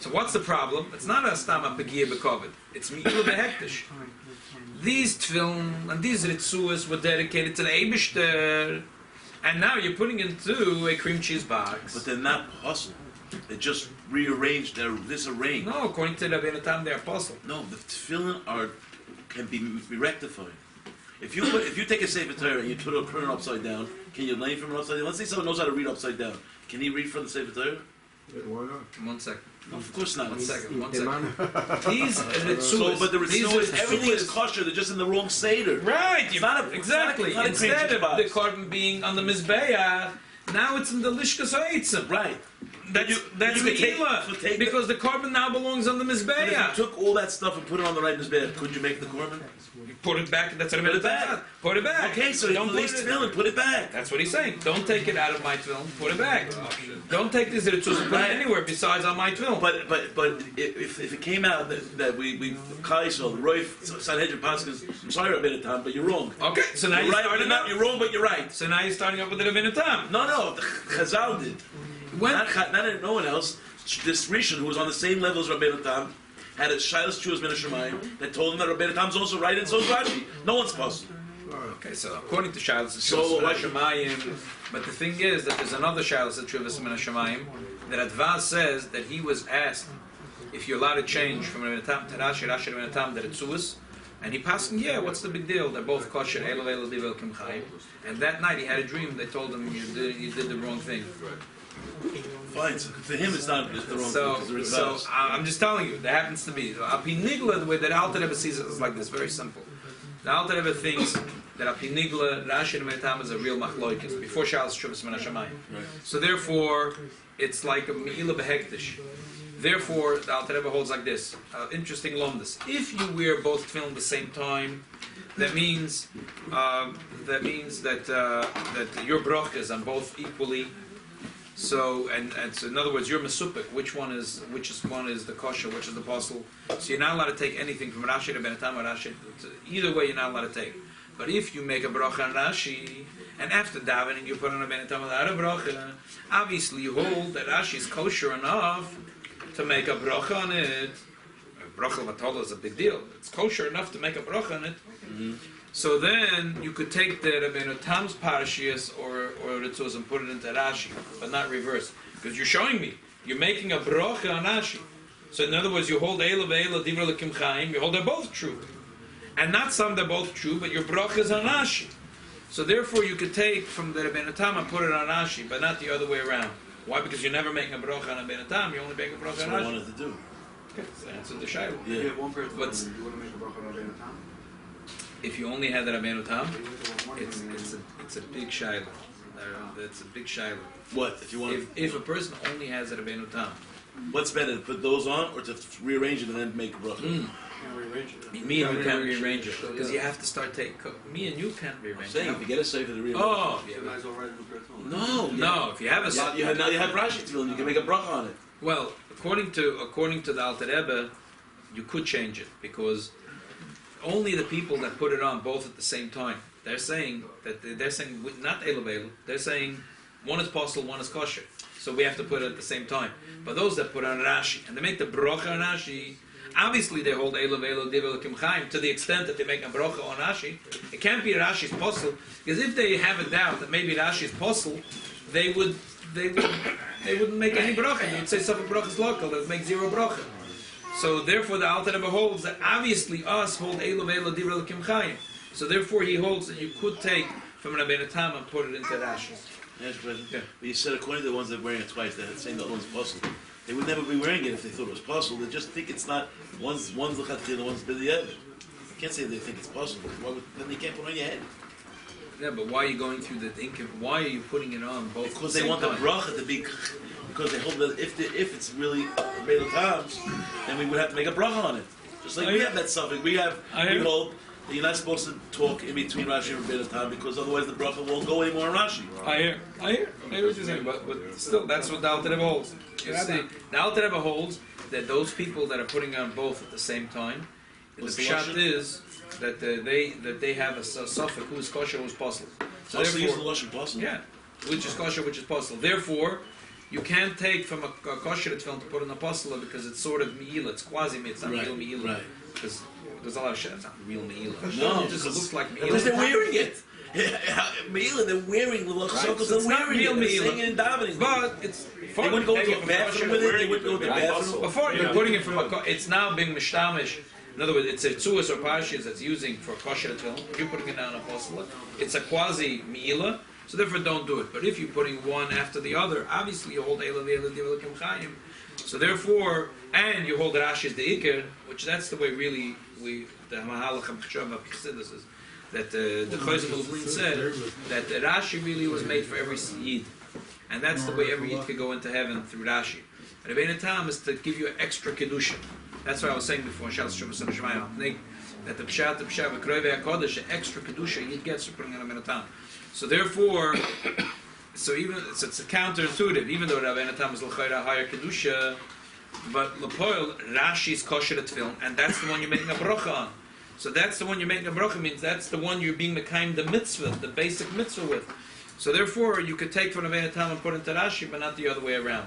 So what's the problem? It's not a stama pegia bekovid. It's mi'ila behektish. These tefillin and these ritzuas were dedicated to the Eibishter, and now you're putting it into a cream cheese box. But they're not possible. They just rearranged, they're disarranged. No, according to Rabbi Natan, they're apostle. No, the tefillin can be rectified. If you take a Sefer Torah and you turn it upside down, can you learn from it upside down? Let's say someone knows how to read upside down. Can he read from the Sefer Torah? Why not? 1 second. No, of course not. 1 second. 1 second. These ritzuas. So, but the these ritzuas, everything is ritzuas- kosher. They're just in the wrong seder. Right. It's not a- exactly. it's not a cream Instead cheese of box. the carbon being on the mizbeach, now it's in the lishkas ha'etzim. Right. That's You the could take- ila, so take because the carbon now belongs on the But if mizbeach. you took all that stuff and put it on the right mizbeach, could you make the korban? You put it back. That's what I Put mean. it back. Put it back. Okay, so don't don't put put it. tefillin, put it back. That's what he's saying. Don't take it out of my film. Put it back. Don't take this ritzus and put it anywhere besides on my film. But if it came out that we Kais or the Roif Sanhedrin Paskas, I'm sorry Rabbi Tam, but you're wrong. Okay, so now You're you're right, starting you're up. not, you're wrong, but you're right. So now you're starting up with the Ravina Tam. No, the Chazal did. When Not no one else. This Rishon, who was on the same level as Rabbi Tam, had a Sheilos Jewish Ben Shemayim that told him that Rabbi Tam's also right and so is Rashi. No one's possible. okay, so according to Sheilos, it's So so what- Shemayim. But the thing is that there's another Sheilos that Shuvas Min Shemayim that Advaz says that he was asked if you're allowed to change from Rabbi Tam to Rashi, Rashi to Rabbi Tam that it's Suas, and he passed him. Yeah, what's the big deal? They're both kosher. Elo Elo Divel Kim Chaim. And that night he had a dream. They told him you did the wrong thing. Fine, so for him it's not it's the wrong So, thing, because so it's I'm just telling you, that happens to be. Alpi Nigla, the way that Alter Rebbe sees it is like this, very simple. The Alter Rebbe thinks that Alpi Nigla, Rashi and Metam is a real machloikis, before Shalos Shuvas Min HaShamayim. So therefore, it's like a Me'ila Behektish. Therefore, the Alter Rebbe holds like this. Interesting lomdus. If you wear both tefillin at the same time, that means that your brachas on both equally. So, and so in other words, you're mesupik. Which one is the kosher, which is the apostle? So you're not allowed to take anything from Rashi to Benatam or Rashi. Either way, you're not allowed to take. But if you make a bracha on Rashi, and after davening you put on a Benatam without a bracha, obviously you hold that Rashi is kosher enough to make a bracha on it. bracha vatala is a big deal. It's kosher enough to make a bracha on it. So then you could take the Rabbeinu Tam's parashias or Ritzos and put it into Rashi, but not reverse. Because you're showing me, you're making a bracha on Rashi. So in other words, you hold Eila ve'Eila Divra L'Kim Chaim, you hold they're both true. And not some they're both true, but your bracha is on Rashi. So therefore you could take from the Rabbeinu Tam and put it on Rashi, but not the other way around. Why? Because you're never making a bracha on Rabbeinu Tam, you only make a bracha That's on what I Rashi. wanted to do. Okay, so answer the Sheilos. Yeah. You have one person, What's- you want to make a bracha on Rabbeinu Tam? If you only had the Rabbeinu Tam, You want to have one it's a big Sheilah. It's a big Sheilah. What if you want? If a person only has a Rabbeinu Tam, What's better, to put those on or to rearrange it and then make a bracha? Can't rearrange it. me and you can't rearrange it because you have to start taking. Me and you can't I'm rearrange saying it. if you get a sefer to rearrange. Oh, You might as well write a new cartoon. No, no. If you have a now you have Rashi Tefilin, you can make a bracha on it. well, according to the Alter Rebbe, you could change it because only the people that put it on both at the same time. They're saying not Elu Elu. They're saying one is possible, one is kosher. So we have to put it at the same time. But those that put on Rashi and they make the bracha on Rashi, obviously they hold Elu Elu Divra L'Kim Chaim to the extent that they make a bracha on Rashi. It can't be Rashi's possible because if they have a doubt that maybe Rashi is possible, they wouldn't make any bracha. They would say something bracha is local. They would make zero bracha. So therefore, the Alter Rebbe holds that obviously us hold Elu Ve'Elu Divra L'Kim Chaim. So therefore, he holds that you could take from Rabbeinu Tam and put it into Rashi. Yes, question. Yeah. But you said according to the ones that are wearing it twice, they're saying the other one's possible. They would never be wearing it if they thought it was possible. They just think it's not. One's the chatchil, the one's b'diavad. You can't say they think it's possible. Then they can't put it on your head. Yeah, but why are you going through the thinking? Why are you putting it on both? Because at they the want same the time? bracha to be. Because they hold that if it's really Rabbeinu Tam's, then we would have to make a bracha on it. Just like we have that suffix. We hold that you're not supposed to talk in between Rashi and Rabbeinu Tam because otherwise the bracha won't go anymore in Rashi. I hear what you're saying, but still, that's what the Alter Rebbe holds. You see, the Alter Rebbe holds that those people that are putting on both at the same time, the What's the pshat lashon? is that they have a suffix who is kosher, who is possible. So Also use the therefore, lashon possible. yeah, which is kosher, which is possible. Therefore, you can't take from a kosher tefillin to put in a possible because it's sort of meila, it's quasi meila, it's not Right, real meila. right. Because there's a lot of shit, it's not real meila. No, it just looks like meila. because they're wearing it. Meila, they're wearing the circles. so it's They're not wearing real it. They're meila. saying it in davening. But it's They wouldn't go to a bathroom with it. They wouldn't go to the bathroom. Before you're putting it from it's now being mishtamish. In other words, it's a tzuas or parshas that's using for kosher tefillin. If you're putting it down a posla, it's a quasi meila. So therefore, don't do it. But if you're putting one after the other, obviously you hold Eila Ve'Eila Divra L'Kim Chaim. So therefore, and you hold Rashi's the Iker, which that's the way really the Halacha Chshava Chassidus is that the Chosem Lublin said that the Rashi really was made for every Yid, and that's the way every Yid could go into heaven through Rashi. And Rabbeinu Tam is to give you an extra kedusha. That's what I was saying before. That the pshat, v'kroi ve'akodesh, an extra kedusha Yid gets for putting on Rabbeinu Tam. So therefore, it's counterintuitive. Even though Rabbeinu Tam is l'chayra higher kedusha, but l'poil Rashi's kosher tefillin, and that's the one you're making a bracha on. So that's the one you're making a bracha means that's the one you're being mekayim the mitzvah, the basic mitzvah with. So therefore, you could take from Rabbeinu Tam and put into Rashi, but not the other way around,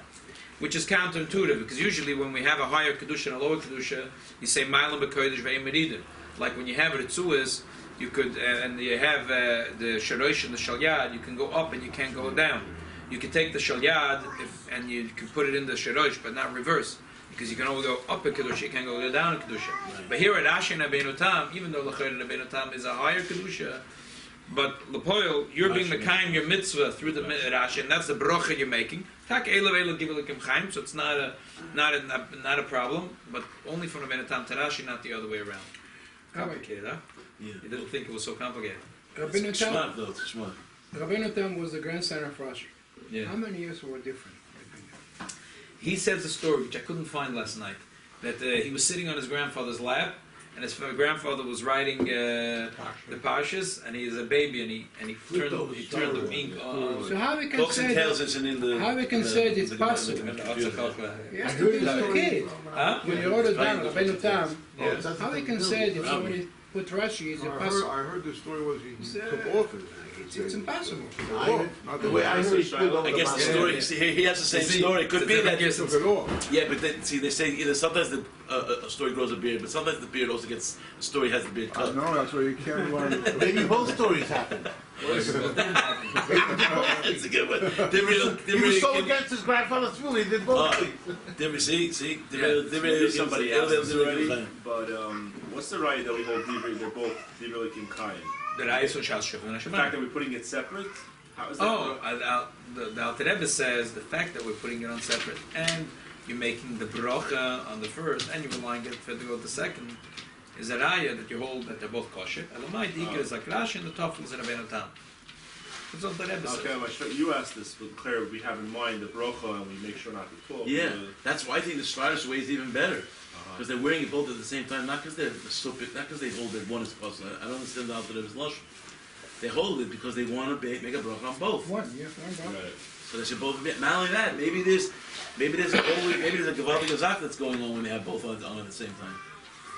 which is counterintuitive because usually when we have a higher kedusha and a lower kedusha, you say ma'alim b'kodesh ve'im meridim. Like when you have ritzuas, you could and you have the sharosh and the shalyad, you can go up and you can't go down. You can take the shalyad and you can put it in the sharosh, but not reverse. Because you can only go up a kedusha, you can't go down a kedusha. Right. But here at Rashi and Rabbeinu Tam, even though l'chayr Rabbeinu Tam is a higher kedusha, but l'poil, you're being mekayim your mitzvah through the Rashi, and that's the bracha you're making. Tak elav elav give l'kim chaim, so it's not a problem, but only from Rabbeinu Tam to Rashi, not the other way around. Complicated, huh? Yeah. You didn't think it was so complicated. Rabbeinu Tam, Shmart though, it's shmart. Rabbeinu Tam was the grandson of Rashi. Yeah. How many years were different? He says a story which I couldn't find last night. That he was sitting on his grandfather's lap, and his grandfather was writing the Parshas, and he was a baby, and he turned the ink on. So how we can Books and say tales that, isn't in the. how we can say it's possible? He has to be a kid. Huh? When you wrote it down, Rabbeinu Tam, Yeah. how we can say that if somebody put Rashi is impossible? I heard the story was he took off it. It's impossible. Not the way I heard it. I guess the story. See, he has the same story. It could be that. Took it off. Yeah, but then see, they say either sometimes a story grows a beard, but sometimes the beard also gets a story has the beard cut. No, that's why you can't run. Maybe both stories happen. It's a good one. He was so against his grandfather's fuel, he did both things. See, Somebody asked this already, but what's the right that we hold Divrei? They're both Divrei and Kayan. The Rayis or Shas Shofim and The fact Hashem. that we're putting it separate. How is that? The Alter Rebbe says the fact that we're putting it on separate and you're making the bracha on the first and you're relying it for to go to the second is a raya that you hold that they're both kosher. Elamai Dika is like Rashi and the Tefilin is in Rabbeinu Tam. That's what the Rebbe says. Okay, you asked this, but Claire, we have in mind the bracha and we make sure not to talk. Yeah, that's why I think the Shvarish way is even better. Because they're wearing it both at the same time, not because they're stupid, not because they hold it one is possible. I don't understand the Alter Rebbe's lashon. They hold it because they want to make a bracha on both. One, yeah, one. Right. So they should both be. Not only that, maybe there's a Gavaldi Gazak that's going on when they have both on at the same time.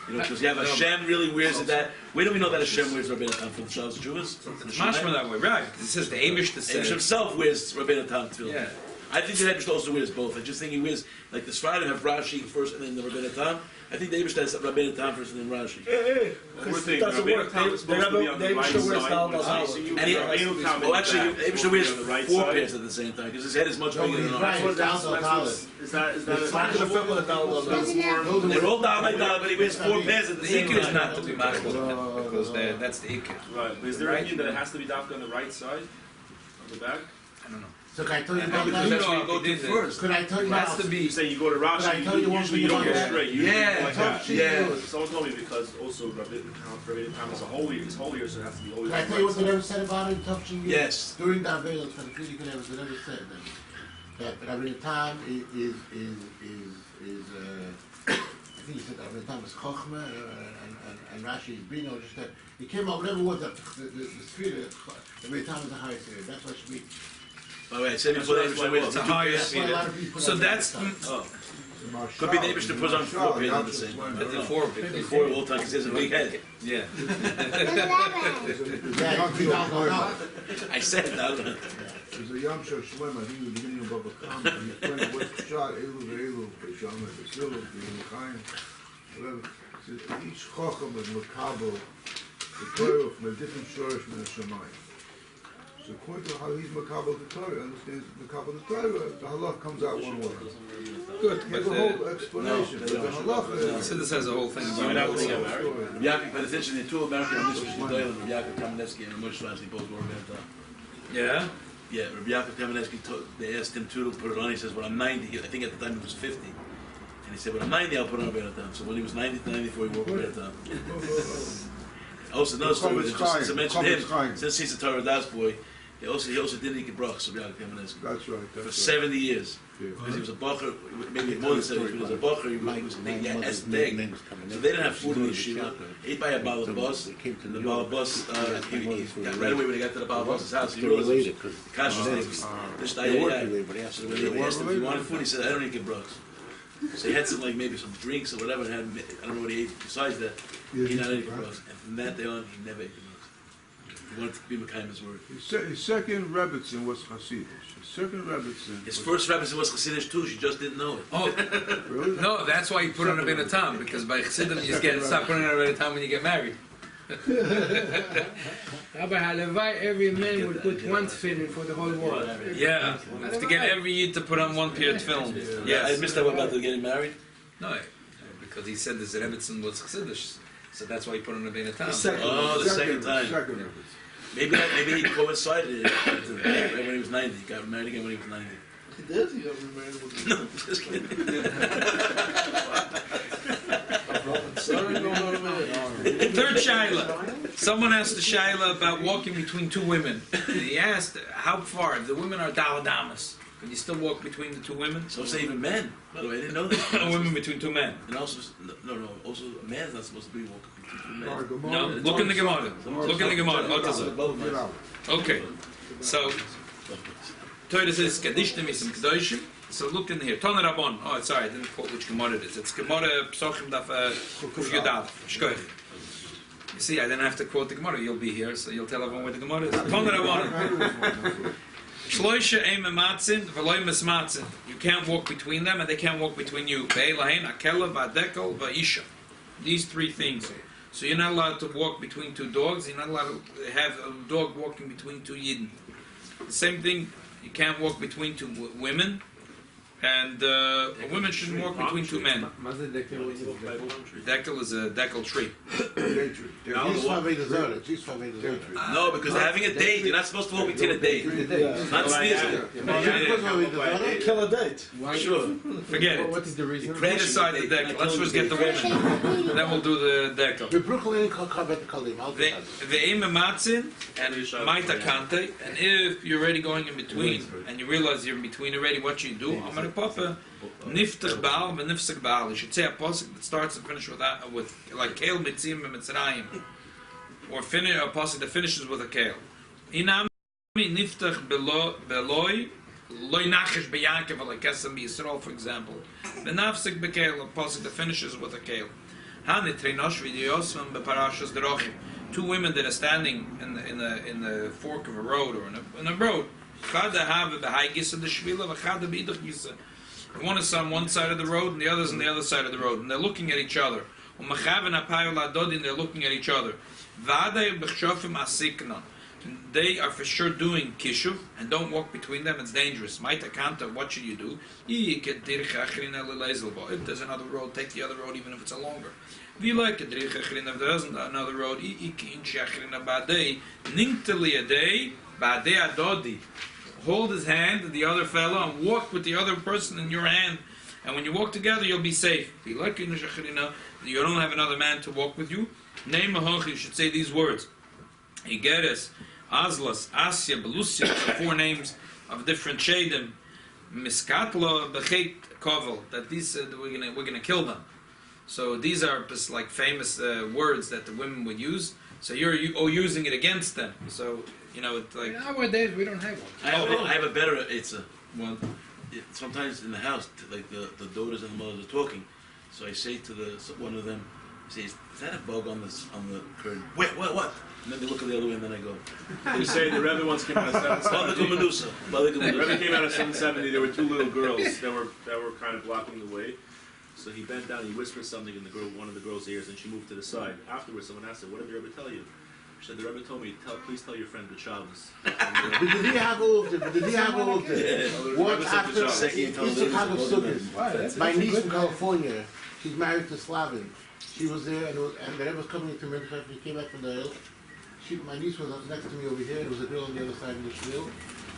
You know, because you have Hashem really wears it that. Where do we know that Hashem wears Rabbeinu Tam for the Shabbos Jews? It's mashma that way, right? Because it says the Eibush to say. Eibush himself wears Rabbeinu Tam tefillin. Yeah. I think the Eibush also wears both. I just think he wears like the Sfardim have Rashi first and then the Rabbeinu Tam. I think the Eibush has Rabbeinu Tam first and then Rashi. Because it doesn't work. The actually, Eibush wears four pairs at the same time because his head is much bigger than ours. Is that They're all down like that, but he wears four pairs at the The same Ikka is time. not to be mashma because that's the Ikka. right? But is there a that it has to be dafka on the right side, on the back? I don't know. So can I tell you about Because that? that's what you go to first. Could I tell you It has about to be. You say you go to But I Rashi, tell you one usually thing you don't go about straight. You Yeah, go like talk that. to Yeah. you. Someone told me because also Rabbeinu Tam is holier, so it has to be always. Can I tell you what the Rebbe said about it in touching you? Yes. During the Avelos for the Frierdiker Rebbe, the Rebbe said that Rabbeinu Tam is I think he said that Rabbeinu Tam is Chochmah and Rashi is Bino. Just that he came out whatever was the sphere. Rabbeinu Tam is the highest sphere. That's what Shmini. By the way, I said before the Eibush wears It's a two higher pairs. That's why a lot of people So put that's on Could be the Eibush that puts on four pairs at the same time. I don't know. four. Four all the time because he has a big head. Yeah. I said that. There's a Yom Shel Shlem, I think in the beginning of Baba Kam, and you explain what shot, Elu ve'elu, B'Shama, B'Silu, B'Yinchayim, whatever. So each Chacham is Makabel, the Torah from a different shorish from the Shemayim. So according to how he's Makabel the Torah, understands Makabel the Torah, the Halach comes out one way. Good, He but has a whole explanation, but the Halach so this has a whole thing You about know, it. Yaakov, but essentially the two American Mishra Shloim, Yaakov Kamenetsky and Moshe Lashley both were Rabbeinu Tam. Yeah. Yeah, Rabbi Yaakov Kamenetsky, they asked him to put it on. He says, "When I'm 90, I think at the time he was 50." And he said, "When I'm 90, I'll put on Rabbeinu Tam." So when he was 90 to 94, he wore Rabbeinu Tam. Also, another story, just to mention him, since he's a Torah Das boy, he also did Ikka Brachos, Rabbi Yaakov Kamenetsky. That's right. For 70 years. Because he was a bacher, maybe more than 70 years, but he was a bacher, he was big, as big. So they didn't have food in the yeshiva. Ate by a balabas. The balabas, he got right away when he got to the balabas' house, he realized the kashrus thing. This guy, So when they asked him if he wanted food, he said, "I don't eat gebrachs." So he had some, like maybe some drinks or whatever, and I don't know what he ate besides that. He not ate gebrachs. And from that day on, he never ate gebrachs. He wanted to be Mekayim his word. His second Rebbetzin was Hasidish. His second Rebbetzin. His first Rebbetzin was Chassidish too, she just didn't know it. Oh, Really? no, that's why you put on a Rabbeinu Tam, because by Chassidim you just stop putting on a Rabbeinu Tam when you get married. Rabbi Halavai, every man would put one tefillin for the whole world. Yeah, you have to get every year to put on one pair of film. Yeah, I missed that one about getting married. No, because he said the Rebbetzin was Chassidish, so that's why he put on a Rabbeinu Tam. The second time. Second Rebbetzin. Maybe he coincided it when he was 90. He got married again when he was 90. He did? He got remarried with No, just kidding. Third shaila. Someone asked the shaila about walking between two women. And he asked how far. If the women are daladamas, can you still walk between the two women? So say even men. By the way, I didn't know that. Women between two men. And also, no. Also, a man's not supposed to be walking between two men. No, look in the Gemara. Look in the Gemara. Get out. Okay, so Torah says Kadishtim Isim Kedoshim. So look in here. Tana Rabban. Oh, sorry, I didn't quote which Gemara it is. It's Gemara Psochim Daf Kuf Yudal. Shkoich. You see, I didn't have to quote the Gemara. You'll be here, so you'll tell everyone where the Gemara is. Tana Rabban. Shloisha eim matzin v'loy mismatzin. You can't walk between them, and they can't walk between you. Be'elahen akela v'adekel v'isha. These three things. So you're not allowed to walk between two dogs. You're not allowed to have a dog walking between two yidden. The same thing. You can't walk between two women, and a woman shouldn't walk between two men. Dekel is a dekel tree. No, because they're having a date. You're not supposed to walk between a date. Not sneezing. Kill a date. Sure. Forget it. What is the reason? Create aside the dekel. Let's first get the women. Then we'll do the dekel. The aim of matzin and maita kante. And if you're already going in between, and you realize you're in between already, what you do? I'm gonna pop a niftach baal and nifsach baal. You should say a pasuk that starts and finishes with like kale mitzim and mitzrayim, or finish a pasuk that finishes with a kale. Inam niftach beloy loy nachish beyankev like kesem b'Yisrael, for example. Benafsik bekale, a pasuk that finishes with a kale. Hanitrinosh v'diyosvam beparashas derachim. Two women that are standing in the fork of a road or in a road. One is on one side of the road and the other is on the other side of the road, and they're looking at each other. They're looking at each other. They are for sure doing kishuv, and don't walk between them. It's dangerous. What should you do? If there's another road, take the other road, even if it's a longer. If there isn't another road, hold his hand to the other fellow and walk with the other person in your hand. And when you walk together, you'll be safe. You don't have another man to walk with you. Name you should say these words. Igeres, Azlas, Asya, Belusia, 4 names of different shadim. Miskatla, Bechet, Kovel. That these we're gonna kill them. So these are just like famous words that the women would use. So you're using it against them. So it's like nowadays we don't have one. I have a better. It's a one. Sometimes in the house, like the daughters and the mothers are talking. So I say to one of them, I say, "Is that a bug on the curtain?" Wait, what? And then they look at the other way, and then I go. They say the Rebbe once came out of 770. The Rebbe came out of 770. There were 2 little girls that were kind of blocking the way. So he bent down, he whispered something in one of the girl's ears, and she moved to the side. Afterwards, someone asked her, "What did the Rebbe tell you?" She said, "The Rebbe told me, please tell your friend the Shabbos." Did he have all of them? What after Chicago Sukkot? My niece from California, she's married to Slavin. She was there, and the Rebbe was coming into Minchah. She came back from the hill. My niece was next to me over here. There was a girl on the other side of the shul,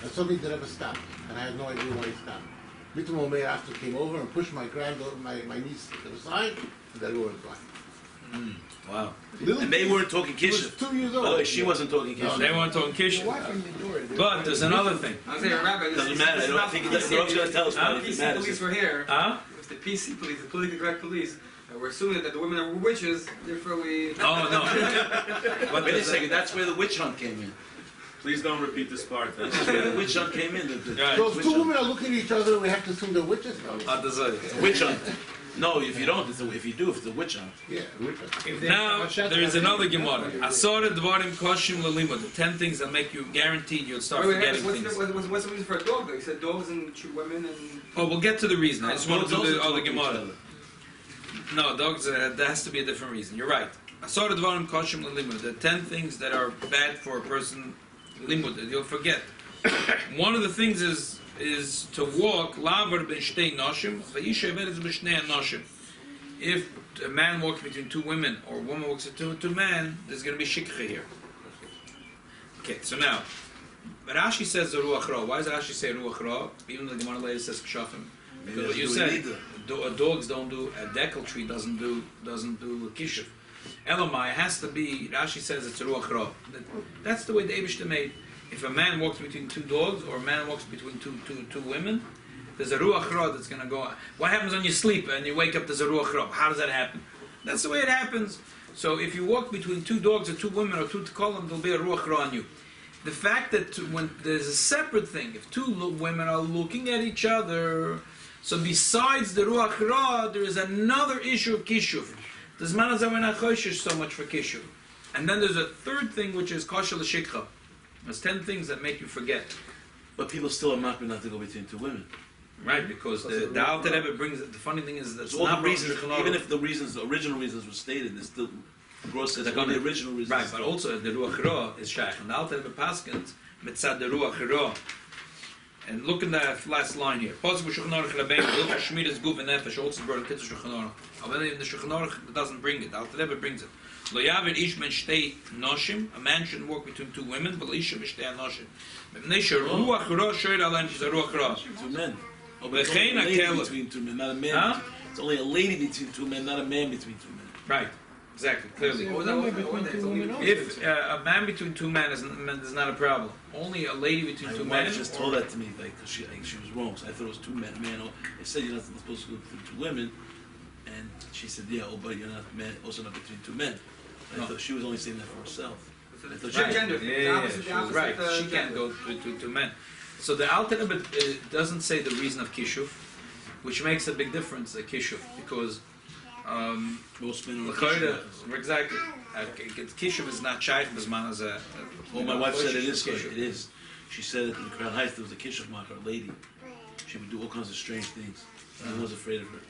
and suddenly the Rebbe stopped, and I had no idea why he stopped. Little Omer after came over and pushed my granddaughter, my niece to the side, and then we were gone. Wow. And they weren't talking kishuv. She was 2 years old. Oh, she wasn't talking kishuv. No, they weren't talking kishuv. But there's another thing. I was saying, Rabbi, Doesn't matter. I don't think the Rebbe's going to tell us if the PC police were here, Huh? if the PC police, the politically correct police, we're assuming that the women were witches, therefore we... Oh, no. But wait a second, that's where the witch hunt came in. Please don't repeat this part. This is where the witch hunt came in. So if 2 women are looking at each other, we have to assume they're witches? No. Witch hunt. No, if you don't, if you do, if it's a witch hunt. Yeah, witch hunt. Now, there is another Gemara. Asora Dvarim Koshim Lalima. The 10 things that make you guaranteed you'll start forgetting things. What's the reason for a dog, though? You said dogs and women and... Oh, we'll get to the reason. I just want to do the other Gemara. No, dogs, there has to be a different reason. You're right. Asora Dvarim Koshim Lalima. The 10 things that are bad for a person, limud, that you'll forget. One of the things is to walk lavar ben shtei noshim, v'isha averes b'shnei noshim. If a man walks between 2 women or a woman walks between 2 men, there's going to be shikha here. Okay, so now, Rashi says the ruach ra. Why does Rashi say ruach ra? Even though the Gemara later says kshafim. Because what you said, dogs don't do, a dekel tree doesn't do kishuv. Elamai has to be, Rashi says it's a ruach ra. That's the way the Eibishter made. If a man walks between 2 dogs or a man walks between two women, there's a ruach ra that's going to go. What happens when you sleep and you wake up? There's a ruach ra. How does that happen? That's the way it happens. So if you walk between 2 dogs or 2 women or 2 tkolim, there'll be a ruach ra on you. The fact that when there's a separate thing, if 2 women are looking at each other, so besides the ruach ra, there is another issue of kishuv. There's manazah we're not choshesh so much for kishuv. And then there's a third thing which is kosher l'shikha. There's 10 things that make you forget. But people still are not to go between two women. Right, because the Alter Rebbe brings it. The funny thing is that So all the reasons, even if the original reasons were stated, there's still gross says only the original reasons. Right, but also the Ruach Ra is shaykh. And the Alter Rebbe paskins mitzad the Ruach Ra. And look in the last line here. Pasuk Shulchan Aruch Rabbeinu, look at Shmiras Guf and Nefesh, also brought the Shulchan Aruch. But even the Shulchan Aruch doesn't bring it. The Alter Rebbe brings it. Lo yavid ish men shtei noshim. A man shouldn't walk between two women, but isha b'shtei noshim. B'nei sheruach ra shoyr alayim she's a ruach ra. Two men. Oh, but It's only a lady between two men, not a man. It's only a lady between two men, not a man between two men. Right. Exactly. Clearly. If a man between two men is not a problem. Only a lady between two men. My wife just told that to me, like, cause she was wrong. So I thought it was two men. It said you're not supposed to go between two women, and she said, yeah, but you're not man, also not between two men. I thought she was only saying that for herself. I thought Right. She was right. She can't go between two men. So the Alter Rebbe doesn't say the reason of Kishuv, which makes a big difference, Kishuv, because most men are Kishuv. Exactly. Kishuv is not shaykh b'zman as a. Well, my wife said it is. It is. She said that in Crown Heights there was a Kishuv marker, a lady. She would do all kinds of strange things. I was afraid of her.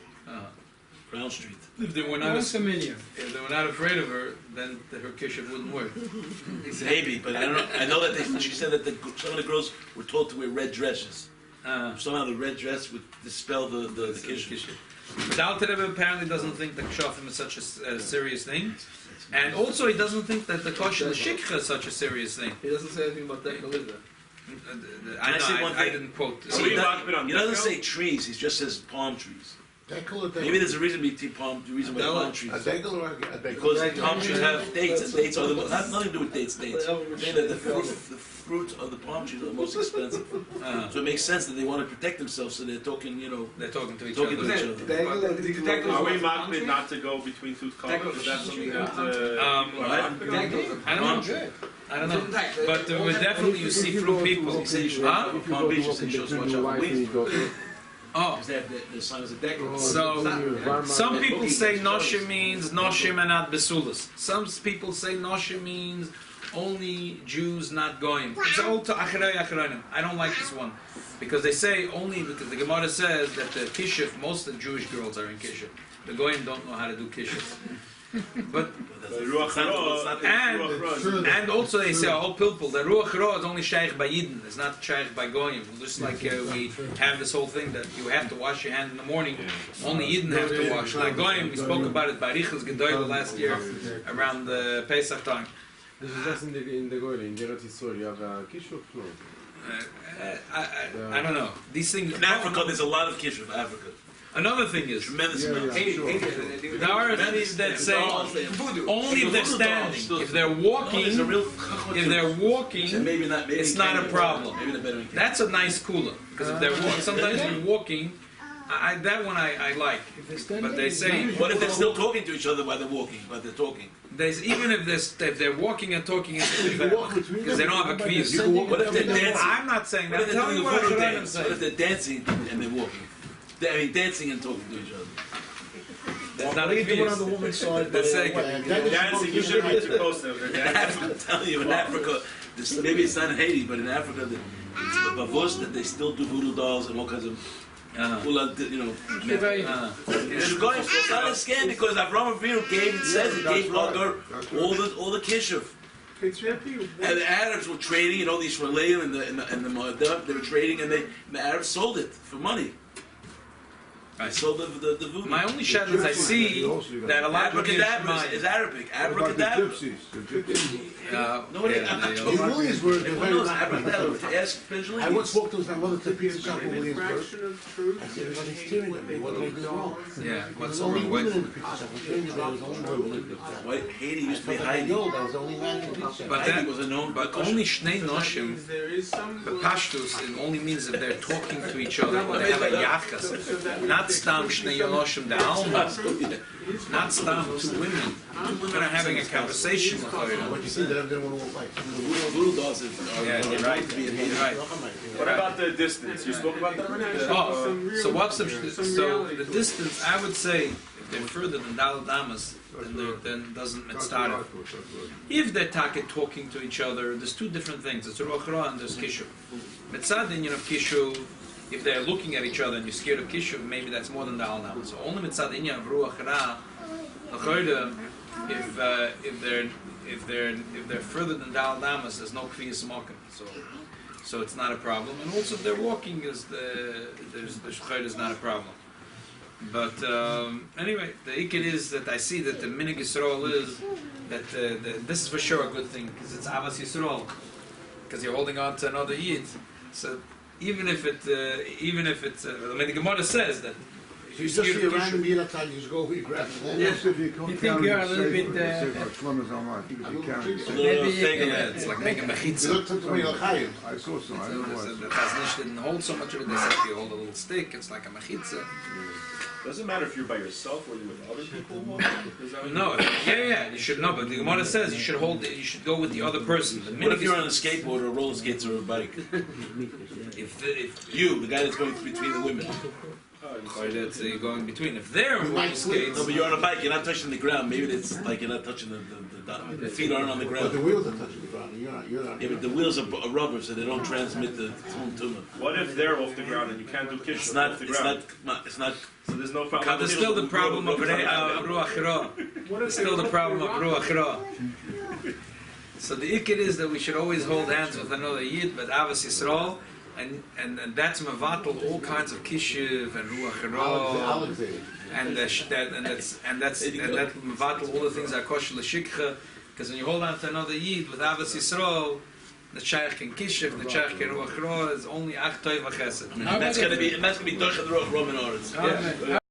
Crown Street. If they were not afraid of her, then her Kishuv wouldn't work. Maybe, but I don't know. I know that she said that some of the girls were told to wear red dresses. Somehow the red dress would dispel the Kishuv. But the Alter Rebbe apparently doesn't think that Kshafim is such a serious thing. And also he doesn't think that the Kosher L'Shikcha is such a serious thing. He doesn't say anything about Dekalida. I didn't quote. So he doesn't say trees, he just says palm trees. Maybe there's a reason between palm trees. Because palm trees have dates, and dates are nothing to do with dates. Maybe that the fruit of the palm trees are the most expensive. So it makes sense that they want to protect themselves, so they're talking, they're talking to each other. Are we mocked not to go between two colors? Is that something that? I don't know. But definitely you see fruit people. You say you should Palm Beach, you say you should watch out for weeds. Oh, the sign is a decorative. So some people say noshim means noshim and not besulas. Some people say noshim means only Jews, not goyim. It's all to acharei acharonim. I don't like this one because they say only because the Gemara says that the kishuf, most of the Jewish girls are in kishuf. The goyim don't know how to do kishuf. But and also they say all pilpul. The ruach ra is only shaykh by yidden. It's not shaykh by goyim. Just like we have this whole thing that you have to wash your hand in the morning. Only yidden have to wash. Like goyim, we spoke about it by Riches Gedoyle last year around the Pesach time. This is just in the goyim in Eretz Yisrael. You have a kishuf. I don't know. These things in Africa. There's a lot of kishuf in Africa. Another thing is tremendous amount. There are things that say only if they're standing. If they're walking, it's not a problem. That's a nice cooler because if they're walking, sometimes you're walking. That one I like. But they say, what if they're still talking to each other while they're walking? While they're talking. Even if they're walking and talking, because they don't have a kviz. What if they're dancing? I'm not saying that. Tell me what I'm saying. What if they're dancing and they're walking? Dancing and talking to each other. That's not a kviz. on the woman's side. Dancing, you shouldn't be too close to them. I'm telling you, in Africa, maybe it's not in Haiti, but in Africa, it's bavos that they still do voodoo dolls and all kinds of. It's not a scam because Avraham Avinu says he gave Hagar all the kishuf. And the Arabs were trading, these Israelim and the Moadab, they were trading, and the Arabs sold it for money. I sold the voodoo. My only shadow is I see that a lot of Abracadabra is Arabic. Abracadabra. In Williamsburg, they're very I once walked with my mother to Peter Shop in Williamsburg. I said, everybody's staring at me. What did I do wrong? Yeah, what's There's only wrong women with in the pizza shop. I'm telling you, there was only women in the pizza shop. Haiti used to be Haiti. That was the only man in the pizza shop. But Haiti was a known. But only shnei noshim, the pashtus, it only means if they're talking to each other or they have a yachas. Not stam shnei noshim, the alma. Not stam, two women. Two women are having a conversation with her. What you see, that I didn't want to walk like. Voodoo dolls Yeah, you're right. You're right. What about the distance? You spoke about that already? So what's the distance? I would say if they're further than Dal Damas, then doesn't mitzvah. If they're talking to each other, there's two different things. It's Ruach Ra and there's Kishuv. Mitzvah the inyan of Kishuv, if they're looking at each other and you're scared of Kishuv, maybe that's more than Dal Damas. So only mitzvah the inyan of Ruach Ra, if they're further than Dal Damas, there's no Kviyas Mokim. So it's not a problem. And also if they're walking, the Shechayr is not a problem. But anyway, the ikid is that I see that the Minig Yisrael is that this is for sure a good thing because it's Avas Yisrael, because you're holding on to another Yid. So even if it's, I mean, the Gemara says that if you just see a random Yid outside, you just go over, you grab it. Yes, if you think you're a little bit. It's like making mechitza. I saw some. I don't know. The Chaznish didn't hold so much of it. They said you hold a little stick. It's like a mechitza. Doesn't matter if you're by yourself or you're with other people. No, you should know. But the Gemara says you should go with the other person. What if you're on a skateboard or roller skates or a bike? If you, the guy that's going between the women. That's you're going between. If they're on roller skates, no, but you're on a bike. You're not touching the ground. Maybe it's like you're not touching the feet aren't on the ground. But the wheels are touching the ground. You're not. Yeah, but the wheels are rubber, so they don't transmit the tumor. What if they're off the ground and you can't do kishur? It's not. Off the ground? It's not. So there's no problem. There's still the problem of Ruach Ra. There's still the problem of Ruach Ra. So the ikid is that we should always hold hands with another Yid, but Avas Yisrael, and that's mevatel all kinds of kishiv and Ruach Ra, and that's mevatel all the things that kosher l'shikcha, because when you hold on to another Yid with Avas Yisrael, the Shaykh can Kishiv, the Shaykh can Ruach Ra is only Ach Toiv Chesed. And that's going to be Dosh and Ruach Ra Min Oretz.